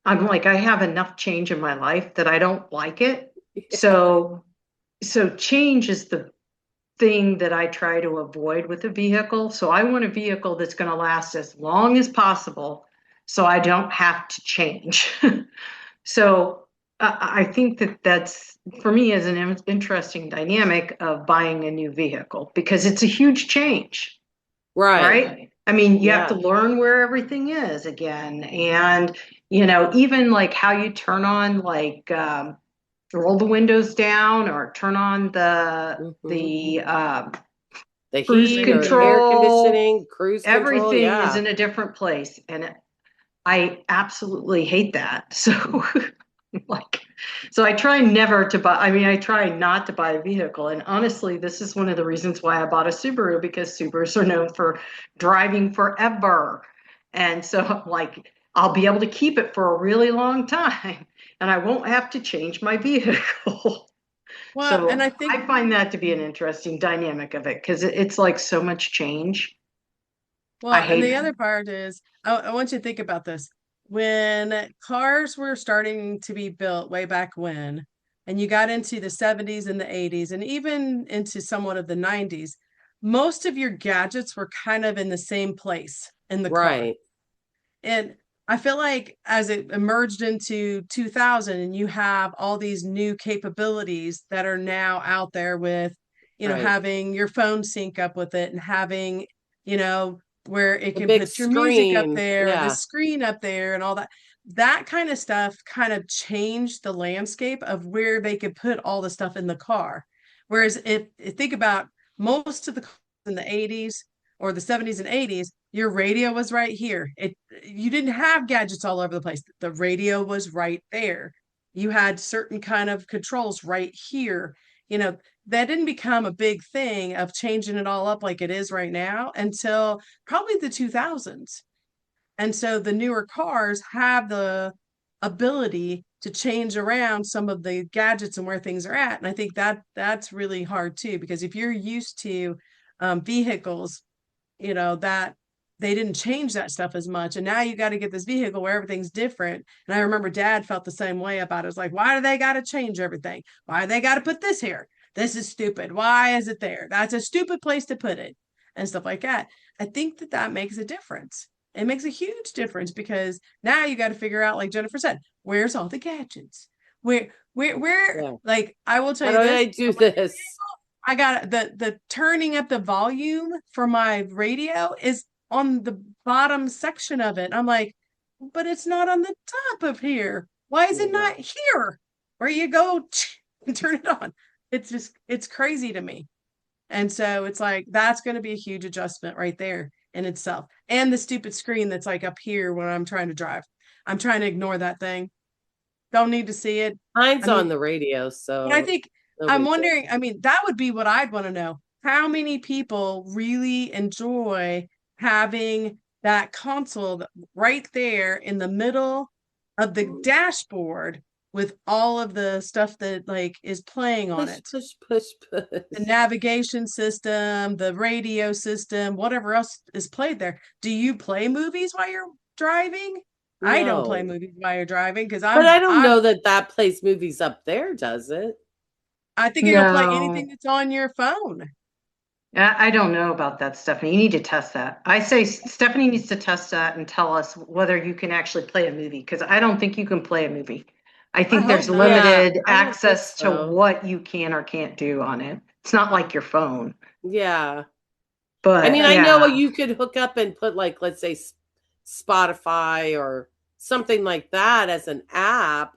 I'm like, I have enough change in my life that I don't like it. So, so change is the thing that I try to avoid with a vehicle. So I want a vehicle that's going to last as long as possible so I don't have to change. So I think that that's for me is an interesting dynamic of buying a new vehicle because it's a huge change, Right. right? I mean, you have to Yeah. learn where everything is again. And, even like how you turn on like roll the windows down or turn on Hmm. the The cruise heat or air control. conditioning, cruise control. Everything is Yeah. in a different place, and I absolutely hate that. So, like, so I try never to buy. I mean, I try not to buy a vehicle, and honestly, this is one of the reasons why I bought a Subaru because Subarus are known for driving forever, and so like I'll be able to keep it for a really long time and I won't have to change my vehicle. Well, and So I think, I find that to be an interesting dynamic of it because it's like so much change. I well, and hate the it. other part is, I want you to think about this. When cars were starting to be built way back when, and you got into the 70s and the 80s, and even into somewhat of the 90s, most of your gadgets were kind of in the same place in the car. Right. And I feel like as it emerged into 2000 and you have all these new capabilities that are now out there with, Right. having your phone sync up with it and having, you know, where it The can big put your music up screen. there, the Yeah. screen up there and all that. That kind of stuff kind of changed the landscape of where they could put all the stuff in the car. Whereas if think about most of the cars in the 80s or the 70s and 80s, your radio was right here. You didn't have gadgets all over the place. The radio was right there. You had certain kind of controls right here. You know, that didn't become a big thing of changing it all up like it is right now until probably the 2000s. And so the newer cars have the ability to change around some of the gadgets and where things are at. And I think that's really hard too, because if you're used to vehicles, that they didn't change that stuff as much. And now you got to get this vehicle where everything's different. And I remember dad felt the same way about it. It's like, why do they got to change everything? Why do they got to put this here? This is stupid. Why is it there? That's a stupid place to put it and stuff like that. I think that makes a difference. It makes a huge difference because now you got to figure out, like Jennifer said, where's all the gadgets? Where, Yeah. like, I will tell How you do this, I do this? I got the turning up the volume for my radio is on the bottom section of it. I'm like, but it's not on the top of here. Why is it Yeah. not here? Where you go and turn it on? It's crazy to me. And so it's like that's going to be a huge adjustment right there in itself. And the stupid screen that's like up here when I'm trying to drive. I'm trying to ignore that thing. Don't need to see it. I Mine's on mean, the radio, but I so think no I'm big deal. wondering, I mean, that would be what I'd want to know. How many people really enjoy having that console right there in the middle of the dashboard with all of the stuff that like is playing on Push, it? push, push, The push. navigation system, the radio system, whatever else is played there. Do you play movies while you're driving? I don't play No. movies while you're driving because But I don't I'm know that that plays movies up there, does it? I think it'll play anything No, that's on your phone. I don't know about that, Stephanie. You need to test that. I say Stephanie needs to test that and tell us whether you can actually play a movie because I don't think you can play a movie. I I think hope there's not. Yeah, limited I don't think access to so. what you can or can't do on it. It's not like your phone, Yeah. I mean, but I know yeah. you could hook up and put like, let's say Spotify or something like that as an app.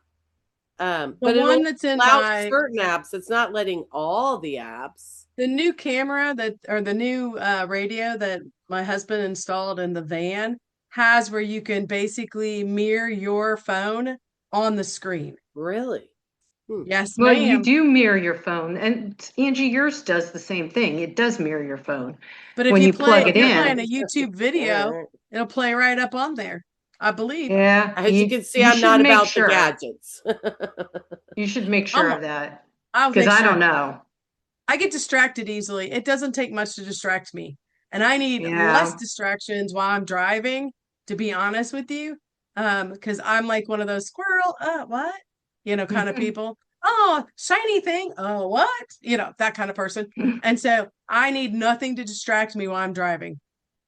The But it'll one that's in allow my certain apps. It's not letting all the apps. the new camera that or the new radio that my husband installed in the van has where you can basically mirror your phone on the screen. Really? Hmm. Yes, Well, you ma'am. do mirror your phone, and Angie, yours does the same thing. It does mirror your phone But when you plug if it you're playing in. a YouTube All video, right. it'll play right up on there. I believe. Yeah, As you can see, you I'm should not make about the sure. gadgets. You should make sure I'll of that I'll because make I sure. don't know. I get distracted easily. It doesn't take much to distract me. And I need less Yeah. distractions while I'm driving, to be honest with you. Because I'm like one of those squirrel, what? Kind of people. Oh, shiny thing. Oh, what? That kind of person. And so I need nothing to distract me while I'm driving.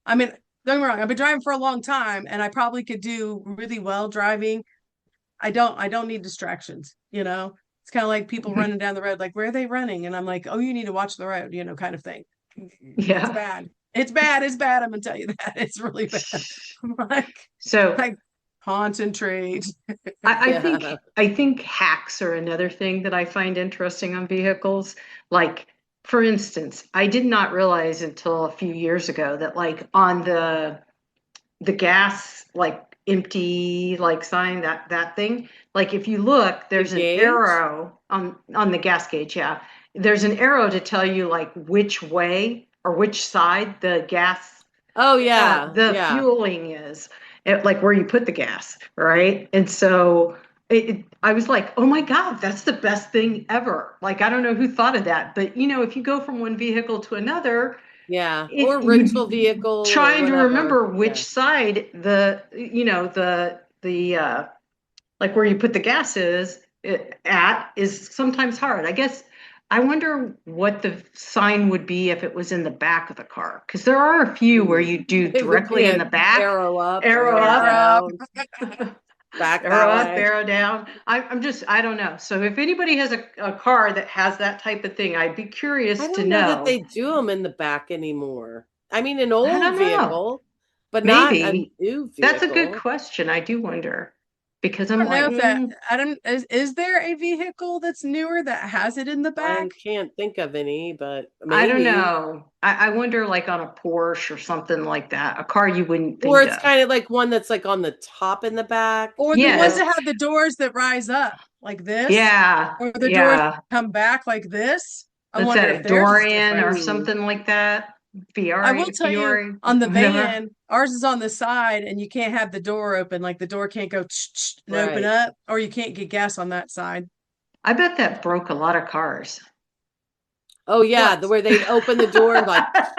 I mean, don't get me wrong, I've been driving for a long time and I probably could do really well driving. I don't need distractions, It's kind of like people running down the road, like, where are they running? And I'm like, oh, you need to watch the road, kind of thing. It's Yeah. bad. It's bad. It's bad. I'm gonna tell you that. It's really bad. I'm So like concentrate. I Yeah. think hacks are another thing that I find interesting on vehicles. Like, for instance, I did not realize until a few years ago that like on the gas like empty like sign that thing, like if you look, The there's an gauge? arrow on the gas gauge, yeah. There's an arrow to tell you like which way or which side the gas Oh, yeah. the Yeah. fueling is. like where you put the gas, right? And so I was like, oh my God, that's the best thing ever. Like, I don't know who thought of that, but if you go from one vehicle to another, Yeah. Or rental you vehicle or trying to whatever. remember which Yeah. side the like where you put the gas at is sometimes hard. I guess I wonder what the sign would be if it was in the back of the car, because there are a few where Ooh. you do It would be directly in the an back, arrow up, arrow arrow up, down, back arrow that up, way. arrow down. I don't know. So if anybody has a car that has that type of thing, I'd be I curious to don't know that know. they do them in the back anymore. I mean, an I old don't know. vehicle, but not a Maybe. new That's a good vehicle. question. I do wonder because I I'm don't know like, if that I don't is there a vehicle that's newer that has it in the I back? can't think of any, but I don't maybe. know. I wonder like on a Porsche or something like that, a car you wouldn't Or think it's of. kind of like one that's like on the top in the back, Or the you ones Yes. know? that have the doors that rise up like this, Yeah. or the doors Yeah. come back like this. I That's wonder that if a theirs is Dorian or different. Hmm. something like that. I will Fiore, tell you Fiore, on the whatever. van, ours is on the side and you can't have the door open. Like the door can't go and open Right. up, or you can't get gas on that side. I bet that broke a lot of cars. Oh yeah, What? the where they'd open the door and like Oh,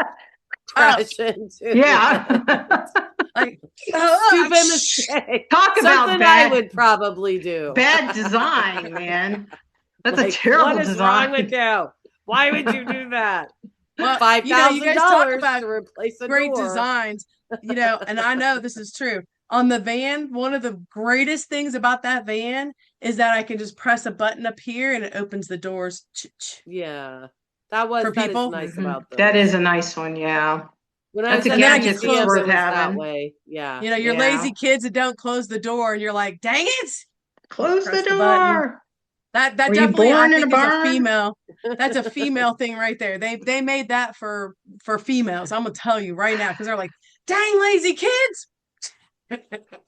crash into Yeah. it. like Stupid mistake. Talk about Something I would probably do. bad design, man. That's a Like, what terrible is wrong with design. you? Why would you do that? well, Five you thousand guys talk dollars about to replace a great door. designs, and I know this is true. On the van, one of the greatest things about that van is that I can just press a button up here and it opens the doors Yeah, for that is people. nice about That is those. a nice one, yeah. When I That's was a And at the then I can gadget that's close, museum, worth it was that having. way. Yeah. your Yeah. lazy kids that don't close the door and you're like, dang it, Close the press the button. door. That Were you definitely I born in a think is a barn? female. That's a female thing right there. They made that for females. I'm gonna tell you right now because they're like, dang lazy kids.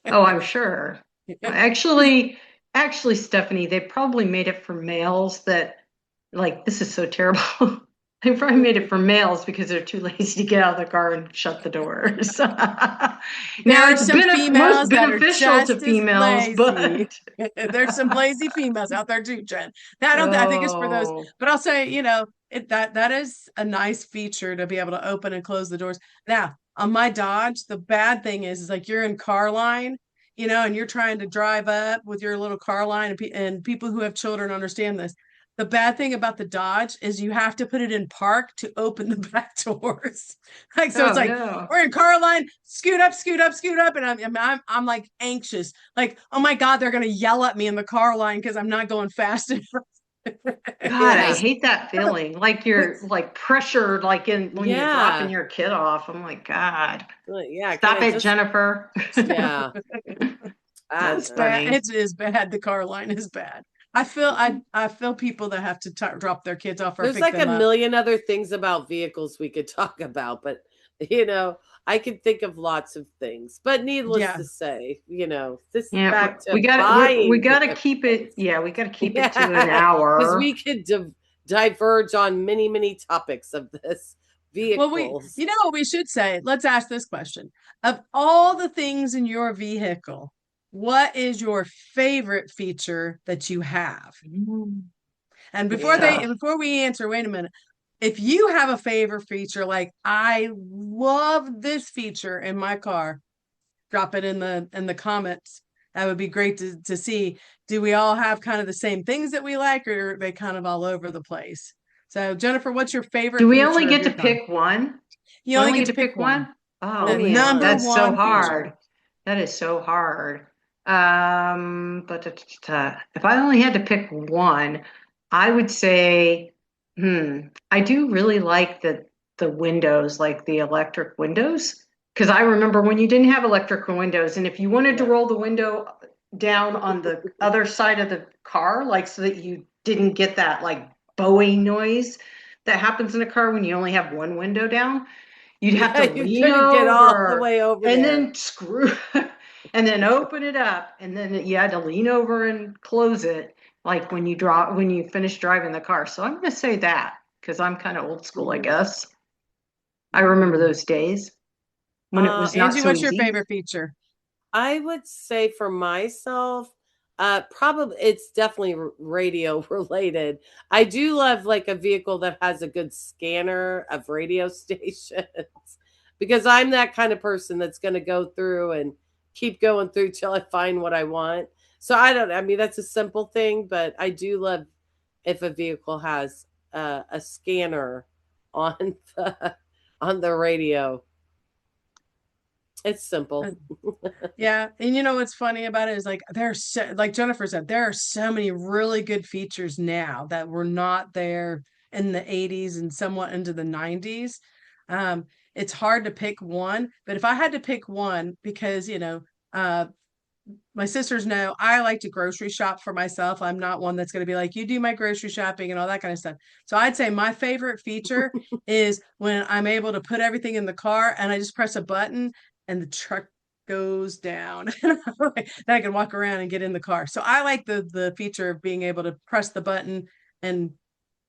Oh, I'm sure. Actually, Stephanie, they probably made it for males that, like, this is so terrible. They probably made it for males because they're too lazy to get out of the car and shut the doors. There Now, are it's some most females that are beneficial to just as females, lazy. but There's some lazy females out there too, Jen. I don't. I think it's for those. oh, But I'll say, that is a nice feature to be able to open and close the doors. Now, on my Dodge, the bad thing is like you're in car line, and you're trying to drive up with your little car line, and people who have children understand this. The bad thing about the Dodge is you have to put it in park to open the back doors. Like so, it's oh like no. we're in car line, scoot up, scoot up, scoot up, and I'm like anxious, like oh my god, they're gonna yell at me in the car line because I'm not going fast enough. God, I Yeah. hate that feeling. Like you're like pressured, like in when you're dropping Yeah. your kid off. I'm like, God, Yeah. Can stop I it, just, Jennifer. yeah, That's It's I bad. funny. It is bad. The car line is bad. I feel people that have to drop their kids off or there's pick like a them up. million other things about vehicles we could talk about, but you know, I could think of lots of things. But needless Yeah. to say, this Yeah, back we to got it. We buying got to keep it. vehicles. Yeah, we got to keep it to an Yeah, because hour. we could diverge on many, many topics of this Well, vehicles. you know what we should say? Let's ask this question. Of all the things in your vehicle, what is your favorite feature that you have? And That's Yeah. tough. before we answer, wait a minute. If you have a favorite feature, like I love this feature in my car, drop it in the comments. That would be great to see. Do we all have kind of the same things that we like, or are they kind of all over the place? So, Jennifer, what's your Do favorite we only feature of get to your car? pick one? You We only only get get to to pick pick one. one? Oh The Only man, number one. that's so one feature. hard. That is so hard. But if I only had to pick one, I would say, I do really like the windows, like the electric windows, because I remember when you didn't have electrical windows, and if you wanted to Yeah. roll the window down on the other side of the car, like so that you didn't get that like bowing noise that happens in a car when you only have one window down, you'd have to Yeah, you lean couldn't get all the over way over and there. then screw and then open it up, and then you had to lean over and close it like when you finish driving the car. So I'm going to say that because I'm kind of old school, I Mhm. guess. I remember those days when it was not Angie, so what's your easy. favorite feature? I would say for myself, probably it's definitely radio related. I do love like a vehicle that has a good scanner of radio stations because I'm that kind of person that's going to go through and keep going through till I find what I want. So I don't, I mean, that's a simple thing, but I do love if a vehicle has a scanner on on the radio. It's simple. Yeah, and you know what's funny about it is like there's so, like Jennifer said, there are so many really good features now that were not there in the 80s and somewhat into the 90s. It's hard to pick one, but if I had to pick one, because my sisters know I like to grocery shop for myself. I'm not one that's going to be like, you do my grocery shopping and all that kind of stuff. So I'd say my favorite feature is when I'm able to put everything in the car and I just press a button and the truck goes down. Then I can walk around and get in the car. So I like the feature of being able to press the button and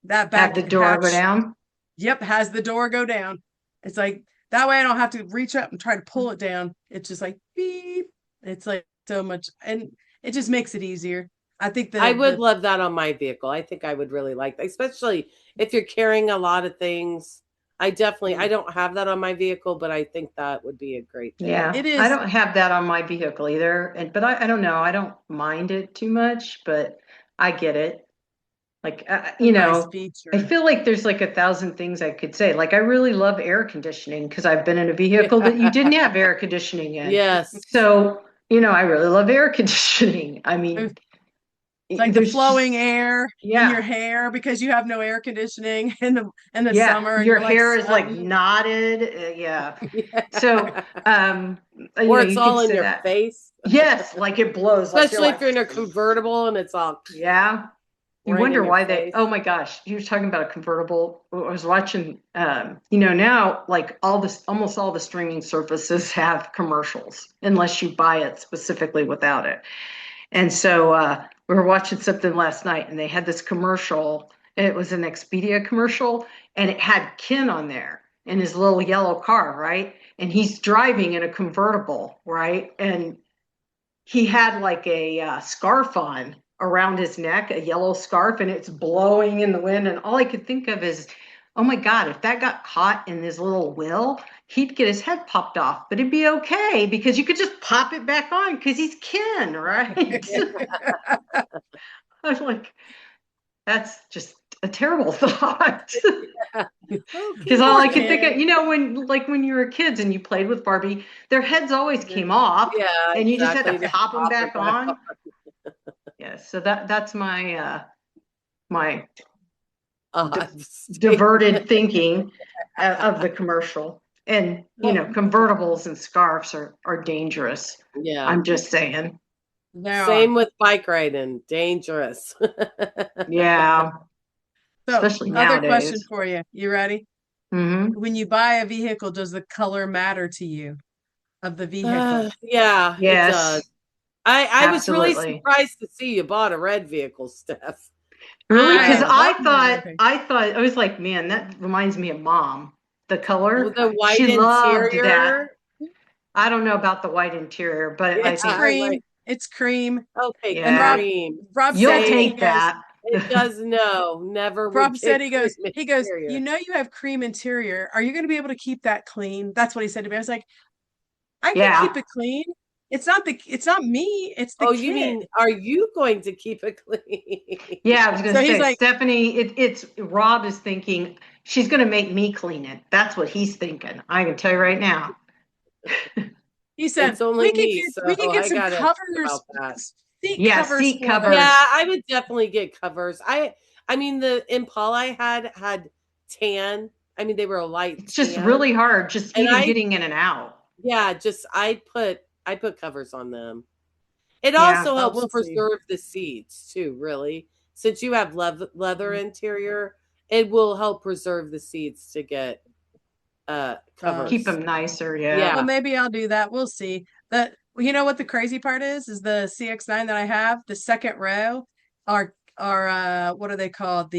that Have back the door go hatch, down. yep, has the door go down. It's like that way I don't have to reach up and try to pull it down. It's just like beep. It's like so much, and it just makes it easier. I think I the would love that on my vehicle. I think I would really like that, especially if you're carrying a lot of things. I definitely, I don't have that on my vehicle, but I think that would be a great thing. Yeah, it I is don't have that on my vehicle either. And but I don't know. I don't mind it too much, but I get it. Like a nice I feature. feel like there's like a thousand things I could say. Like I really love air conditioning because I've been in a vehicle that you didn't have air conditioning in. Yes. So, I really love air conditioning. I mean, It's like the there's flowing just air in your yeah. hair because you have no air conditioning in the Yeah, summer and your you're like hair is like sweating. knotted. Yeah. So, Yeah. Or it's you could all in say your that. face, Yes, like it blows, like you're especially if like, you're in a convertible and it's all yeah. You right in wonder your why they, face. oh my gosh, you were talking about a convertible. I was watching, now like almost all the streaming services have commercials unless you buy it specifically without it. And so we were watching something last night and they had this commercial. And it was an Expedia commercial and it had Ken on there in his little yellow car, right? And he's driving in a convertible, right? And he had like a scarf on around his neck, a yellow scarf, and it's blowing in the wind. And all I could think of is, oh my God, if that got caught in his little will, he'd get his head popped off, but it'd be okay because you could just pop it back on because he's Ken, right? I was like, that's just a terrible thought. Because all Poor I could think kid. of, when you were kids and you played with Barbie, their heads always came off Yeah, and you just had to exactly. Just pop them pop it back back on. on. Yeah, so that's my Uh, diverted thinking of the commercial. And convertibles and scarves are dangerous. yeah. I'm just saying. They are. Same with bike riding. Dangerous. Yeah, So, especially other question nowadays. for you. You ready? Hmm. When you buy a vehicle, does the color matter to you of the vehicle? Yeah, it does. Yes, I was really absolutely. surprised to see you bought a red vehicle, Steph. Really? I Because have a I lot more than thought anything. I thought I was like, man, that reminds me of mom. The With color, the white she loved that. interior. I don't know about the white interior, but I Yeah, It's think, I like, cream. It's cream. okay, And yeah, cream. Rob you'll said to me, Same. he take goes, that. It does no, never would Rob said, get cream he goes, you interior. know, you have cream interior. Are you going to be able to keep that clean? That's what he said to me. I was like, I can Yeah, keep it clean. It's not me. It's the Oh, you kid. mean, are you going to keep it clean? yeah. I was gonna So he's say, like, Stephanie. It's Rob is thinking she's gonna make me clean it. That's what he's thinking. I can tell you right now. he said, It's only me, we could so get I some gotta think covers, about that. seat Yeah, covers seat for Yeah, covers. those. I would definitely get covers. I mean, the Impala I had tan. I mean, they were a light It's just tan, really hard, just and even I getting in and out. yeah, just I put covers on them. It Yeah. also Oh, helps we'll see. preserve the seats too, really. Since you have leather interior, it will help preserve the seats to get Oh, Keep covers. them nicer. Yeah. well, Yeah. maybe I'll do that. We'll see. That you know what the crazy part is the CX-9 that I have, the second row are what are they called?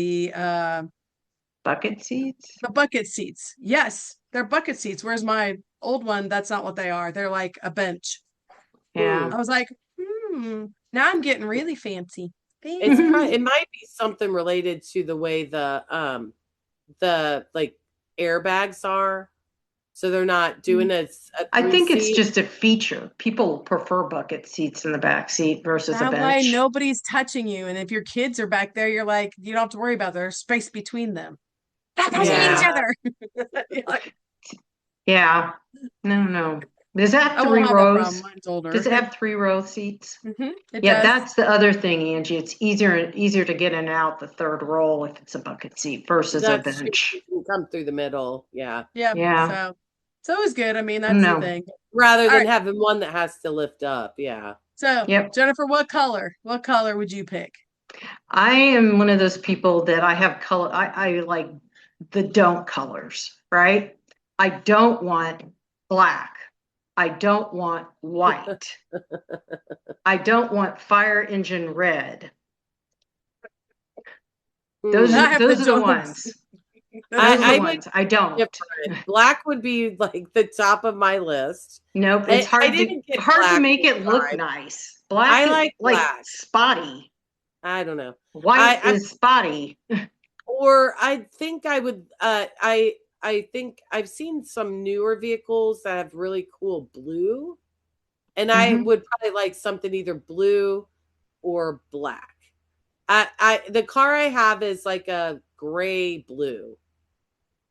Bucket seats. The bucket seats. Yes, they're bucket seats. Whereas my old one, that's not what they are. They're like a bench. Yeah. I was like, now I'm getting really fancy. It's Fancy. it might be something related to the way the like airbags are. So they're not doing a I three think it's seat. just a feature. People prefer bucket seats in the back seat versus a That way bench. nobody's touching you. And if your kids are back there, you're like, you don't have to worry about it. There's space between them. Not touching each Yeah. Yeah. other. You're like, Yeah. No. Does it have I won't three have that problem. rows? Mine's older. Does it have 3-row seats? It Yeah, does. that's the other thing, Angie. It's easier to get in and out the third row if it's a bucket seat versus a That's true. You bench. can come through the middle. Yeah. Yep. Yeah. So it was good. I mean, that's the No. thing. Rather All than right. having one that has to lift up. Yeah. So Yep. Jennifer, what color? What color would you pick? I am one of those people that I have color. I like the don't colors, right? I don't want black. I don't want white. I don't want fire engine red. Those I are Hmm. have the those are the don'ts. ones. That's Those are the I funny. would ones I don't. different. Black would be like the top of my list. Nope, it's I hard to didn't get hard to black make this it look time. nice. Black I is like like black. spotty. I don't know. White I'm is spotty. or I think I would I think I've seen some newer vehicles that have really cool blue, and I Mhm. would probably like something either blue or black. I the car I have is like a gray blue.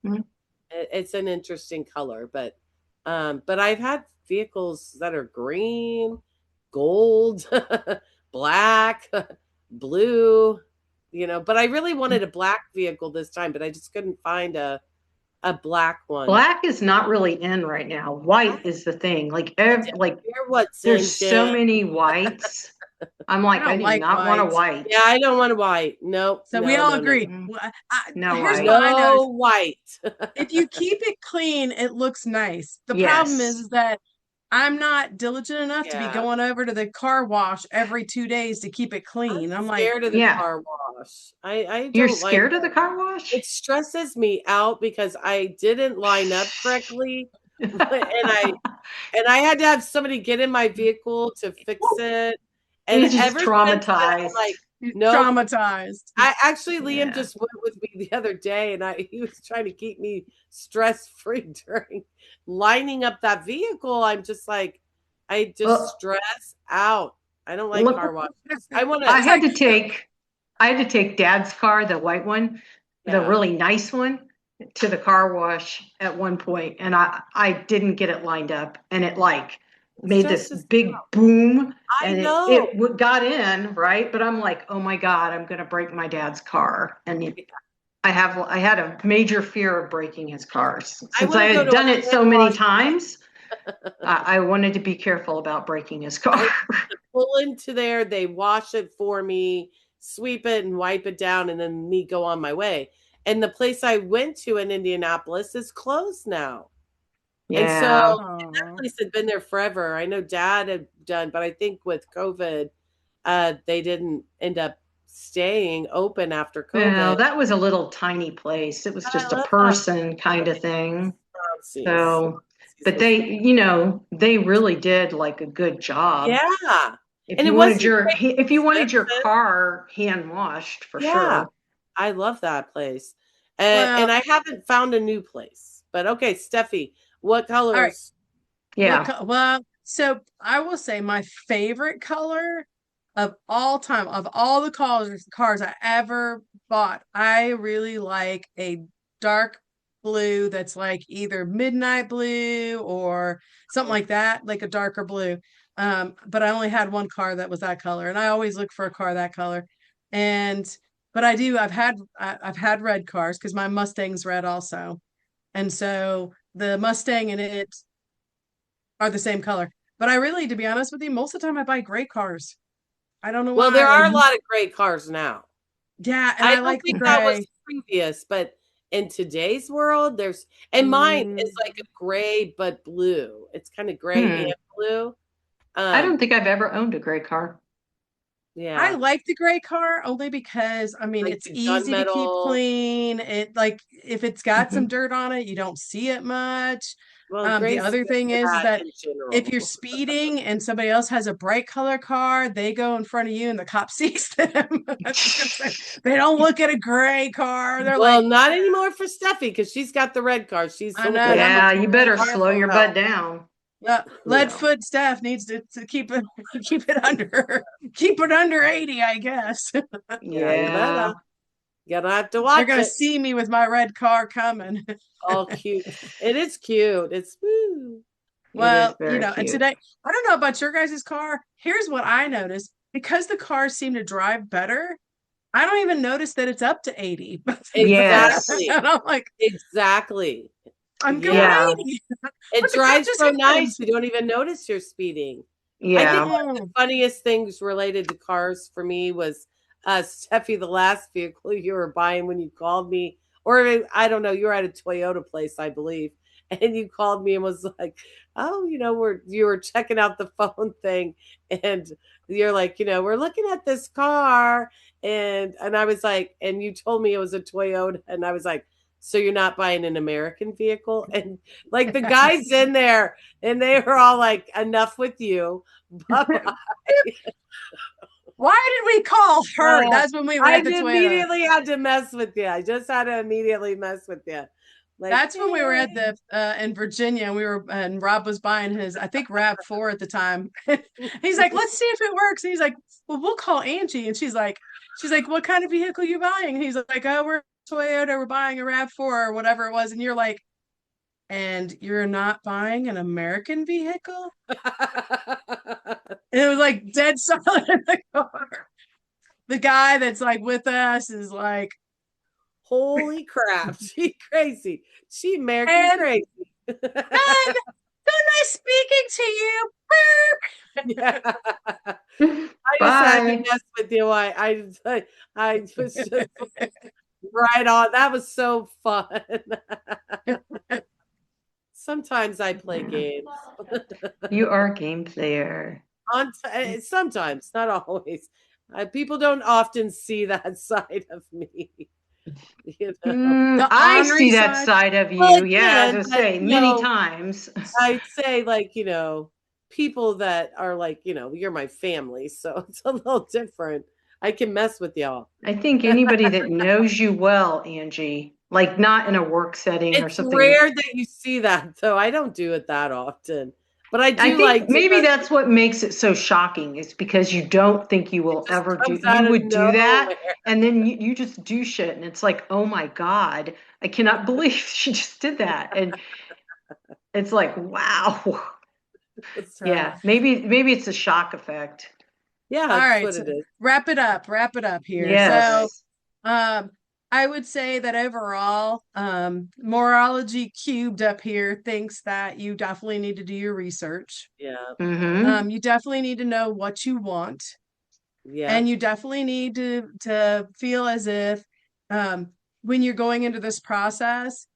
Mhm. It's an interesting color, but I've had vehicles that are green, gold, black, blue, but I really wanted a black vehicle this time, but I just couldn't find a black one. Black is not really in right now. I, White is the thing. Like I don't care what's there's in, so Jen. many whites. I'm I like, I don't do like not want a white. white. Yeah, I don't want a white. Nope. So we No, all no, no, no. agree. Mm, Well, no here's white. what I No noticed. white. If you keep it clean, it looks nice. The problem Yes. is that I'm not diligent enough to be Yeah. going over to the car wash every 2 days to keep it I'm clean. I'm like, scared of the Yeah. car wash. I You're don't like scared of the car wash? it stresses me out because I didn't line up correctly. And I had to have somebody get in my vehicle to fix it. And He's just ever since then, I'm traumatized. like, he's nope. traumatized. I actually Liam Yeah. just went with me the other day and he was trying to keep me stress free during lining up that vehicle. I'm just like, I just Well, stress out. I don't like car look, washes. I want I It's to, had like, to take I had to take Dad's car, the white one, the yeah. really nice one, to the car wash at one point, and I didn't get it lined up, and it like It made this stresses. big boom, I and know. got in right, but I'm like, oh my God, I'm gonna break my dad's car, and I had a major fear of breaking his cars I since want I to go had to a done it hand so many wash. times. I wanted to be careful about breaking his car. I pull into there, they wash it for me, sweep it and wipe it down, and then me go on my way. And the place I went to in Indianapolis is closed now. And so Yeah. that place had been there forever. I know Dad had done, but I think with COVID, they didn't end up staying open after Well, COVID. that was a little tiny place. It was But I just a love that person kind of thing. Swansea. So, Swansea but was fun. they really did like a good job. Yeah. And it wasn't crazy If you wanted your expensive. car hand washed for Yeah. sure. I love that place. well, And I haven't found a new place. But okay, Steffi, what all right. colors? Yeah. So I will say my favorite color of all time, of all the cars I ever bought, I really like a dark blue that's like either midnight blue or something like that, like a darker blue. But I only had one car that was that color, and I always look for a car that color. And but I've had red cars because my Mustang's red also. And so the Mustang and it are the same color. But I really, to be honest with you, most of the time I buy gray cars. I don't know Well, why. there are Like, a lot of great cars now. yeah, and I I don't like the think that was gray. previous, but in today's world, and mine is Mm, like a gray but blue. It's kind of gray Hmm. and blue. I don't Um, think I've ever owned a gray car. I Yeah. like the gray car only because I mean Like it's the easy to keep gunmetal. clean. It like if it's got some Mhm. dirt on it, you don't see it much. Well, The gray's other good thing for is that that in if you're general. speeding and somebody else has a bright color car, they go in front of you and the cop sees them. I was gonna say, they don't look at a gray car. They're Well, like, not anymore for Steffi because she's got the red car. She's I the know one. that Yeah, must be you really better slow careful. your butt down. Yeah. Leadfoot staff needs to keep it keep it under keep it under 80, I guess. Yeah, you better. Yeah, You're gonna have to They're watch gonna it. see me with my red car coming. All cute. It is cute. It's woo. it is Well, very and cute. today, I don't know about your guys' car. Here's what I noticed. Because the cars seem to drive better, I don't even notice that it's up to 80. Yes. Exactly. And I'm like, Exactly. I'm going Yeah. Yeah. 80. It What the crap drives just so happened? nice. You don't even notice you're speeding. I think Yeah. one of the funniest things related to cars for me was Steffi, the last vehicle you were buying when you called me, or I don't know, you were at a Toyota place, I believe, and you called me and was like, "Oh, you were checking out the phone thing, and you're like, we're looking at this car," and I was like, and you told me it was a Toyota, and I was like, "So you're not buying an American vehicle?" And like the guys in there, and they were all like, "Enough with you." Bye bye. Why did we call her? Uh, That's when we were I at the Toyota. immediately had to mess with you. I just had to immediately mess with you. Like, That's when we were at the in Virginia and we were and Rob was buying his I think RAV4 at the time. He's like, let's see if it works. And he's like, well, we'll call Angie. And she's like, what kind of vehicle are you buying? And he's like, oh, we're Toyota, we're buying a RAV4 or whatever it was. And you're like, and you're not buying an American vehicle? And it was like dead silent in the car. The guy that's like with us is like, holy crap. She crazy. She American and crazy. then nice speaking to you. Yeah. I just had to Bye. mess with you. I was just right on. That was so fun. Sometimes I play Yeah. games. You are a game player. Sometimes, not always. People don't often see that side of me. You know, The I ornery see that side. side of well, you. Yeah, as again, I but say, many times. I'd say like people that are like you're my family, so it's a little different. I can mess with y'all. I think anybody that knows you well, Angie, like not in a work setting or It's something. rare that you see that, though. I don't do it that often, but I I do think like to maybe mess that's what makes it so shocking is because you don't think you it will just ever do, comes you out of would do that. nowhere. And then you just do shit. And it's like, oh my God, I cannot believe she just did that. And it's like, wow. So, Yeah, maybe it's a shock effect. Yeah, all that's right. what So it is. wrap it up here. So, Yes. um, I would say that overall, Mooreology cubed up here thinks that you definitely need to do your research. Yeah, Mm-hmm. You definitely need to know what you want, yeah, and you definitely need to feel as if, um, when you're going into this process,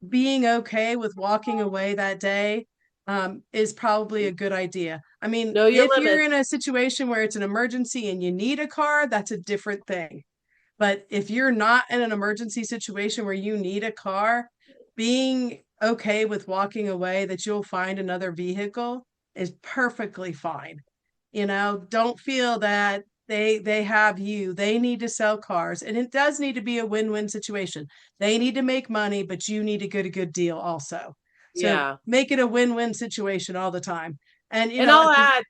being okay with walking away that day is probably a good idea. I mean, know your if you're in limits. a situation where it's an emergency and you need a car, that's a different thing. But if you're not in an emergency situation where you need a car, being okay with walking away that you'll find another vehicle is perfectly fine. Don't feel that they have you. They need to sell cars and it does need to be a win-win situation. They need to make money, but you need to get a good deal also. So Yeah, make it a win-win situation all the time. And and I'll add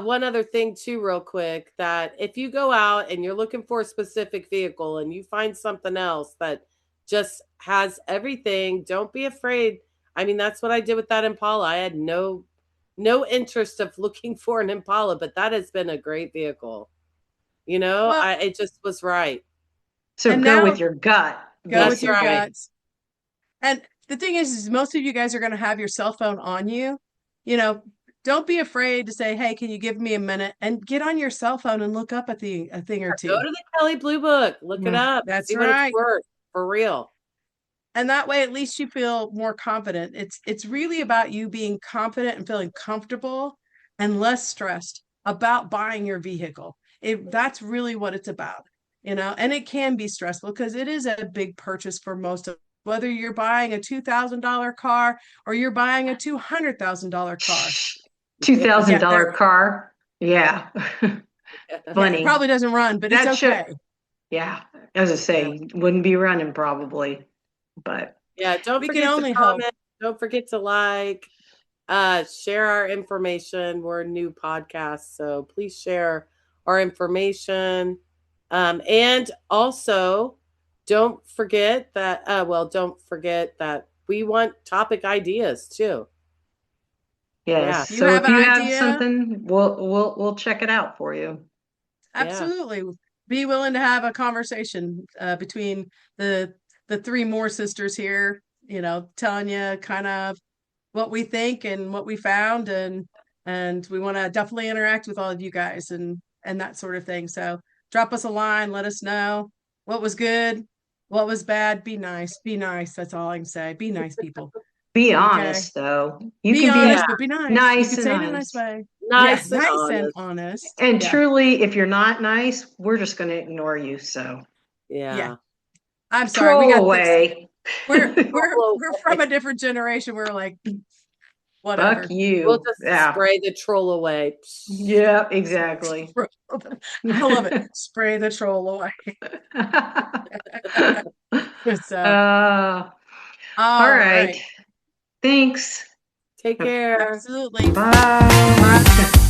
one other thing too, real quick. That if you go out and you're looking for a specific vehicle and you find something else that just has everything, don't be afraid. I mean, that's what I did with that Impala. I had no interest of looking for an Impala, but that has been a great vehicle. well, It just was right. So and go now with your gut, go with That's your basically. right. guts. And the thing is most of you guys are going to have your cell phone on you. You know, don't be afraid to say, "Hey, can you give me a minute?" and get on your cell phone and look up at a thing or Go two. to the Kelly Blue Book, look it Mm. up, That's see what it's right. worth for real. And that way at least you feel more confident. It's really about you being confident and feeling comfortable and less stressed about buying your vehicle. That's really what it's about, and it can be stressful because it is a big purchase for most of, whether you're buying a $2,000 car or you're buying a $200,000 car. Two Yes. thousand Yeah, dollar car. Yeah. yeah, it Funny. probably doesn't run, but it's That should, okay. yeah, as I Yeah, say, wouldn't be running probably, but Yeah, don't we can forget to only hope. comment. Don't forget to like, share our information. We're a new podcast, so please share our information. And also, don't forget that we want topic ideas too. Yeah, yes. You So have if an you have idea? something, we'll check it out for you. yeah. Absolutely. Be willing to have a conversation between the three Moore sisters here, telling you kind of what we think and what we found, and we want to definitely interact with all of you guys and that sort of thing. So drop us a line, let us know what was good, what was bad. Be nice. Be nice. That's all I can say. Be nice, people. Be Okay. honest though. You Be can Yeah, honest, be but be nice. You nice could and say it in a nice honest. way. Yeah, nice and nice and honest. honest. And Yeah. truly, if you're not nice, we're just going to ignore you. So Yeah. Yeah. I'm sorry. We troll got this. away. We're from a different generation. We're like, Fuck whatever. We'll you. just Yeah. spray the troll away. Yeah, exactly. I love it. Spray the troll away. So, uh, all all right. right. Thanks. Take care. Absolutely. Bye. Bye.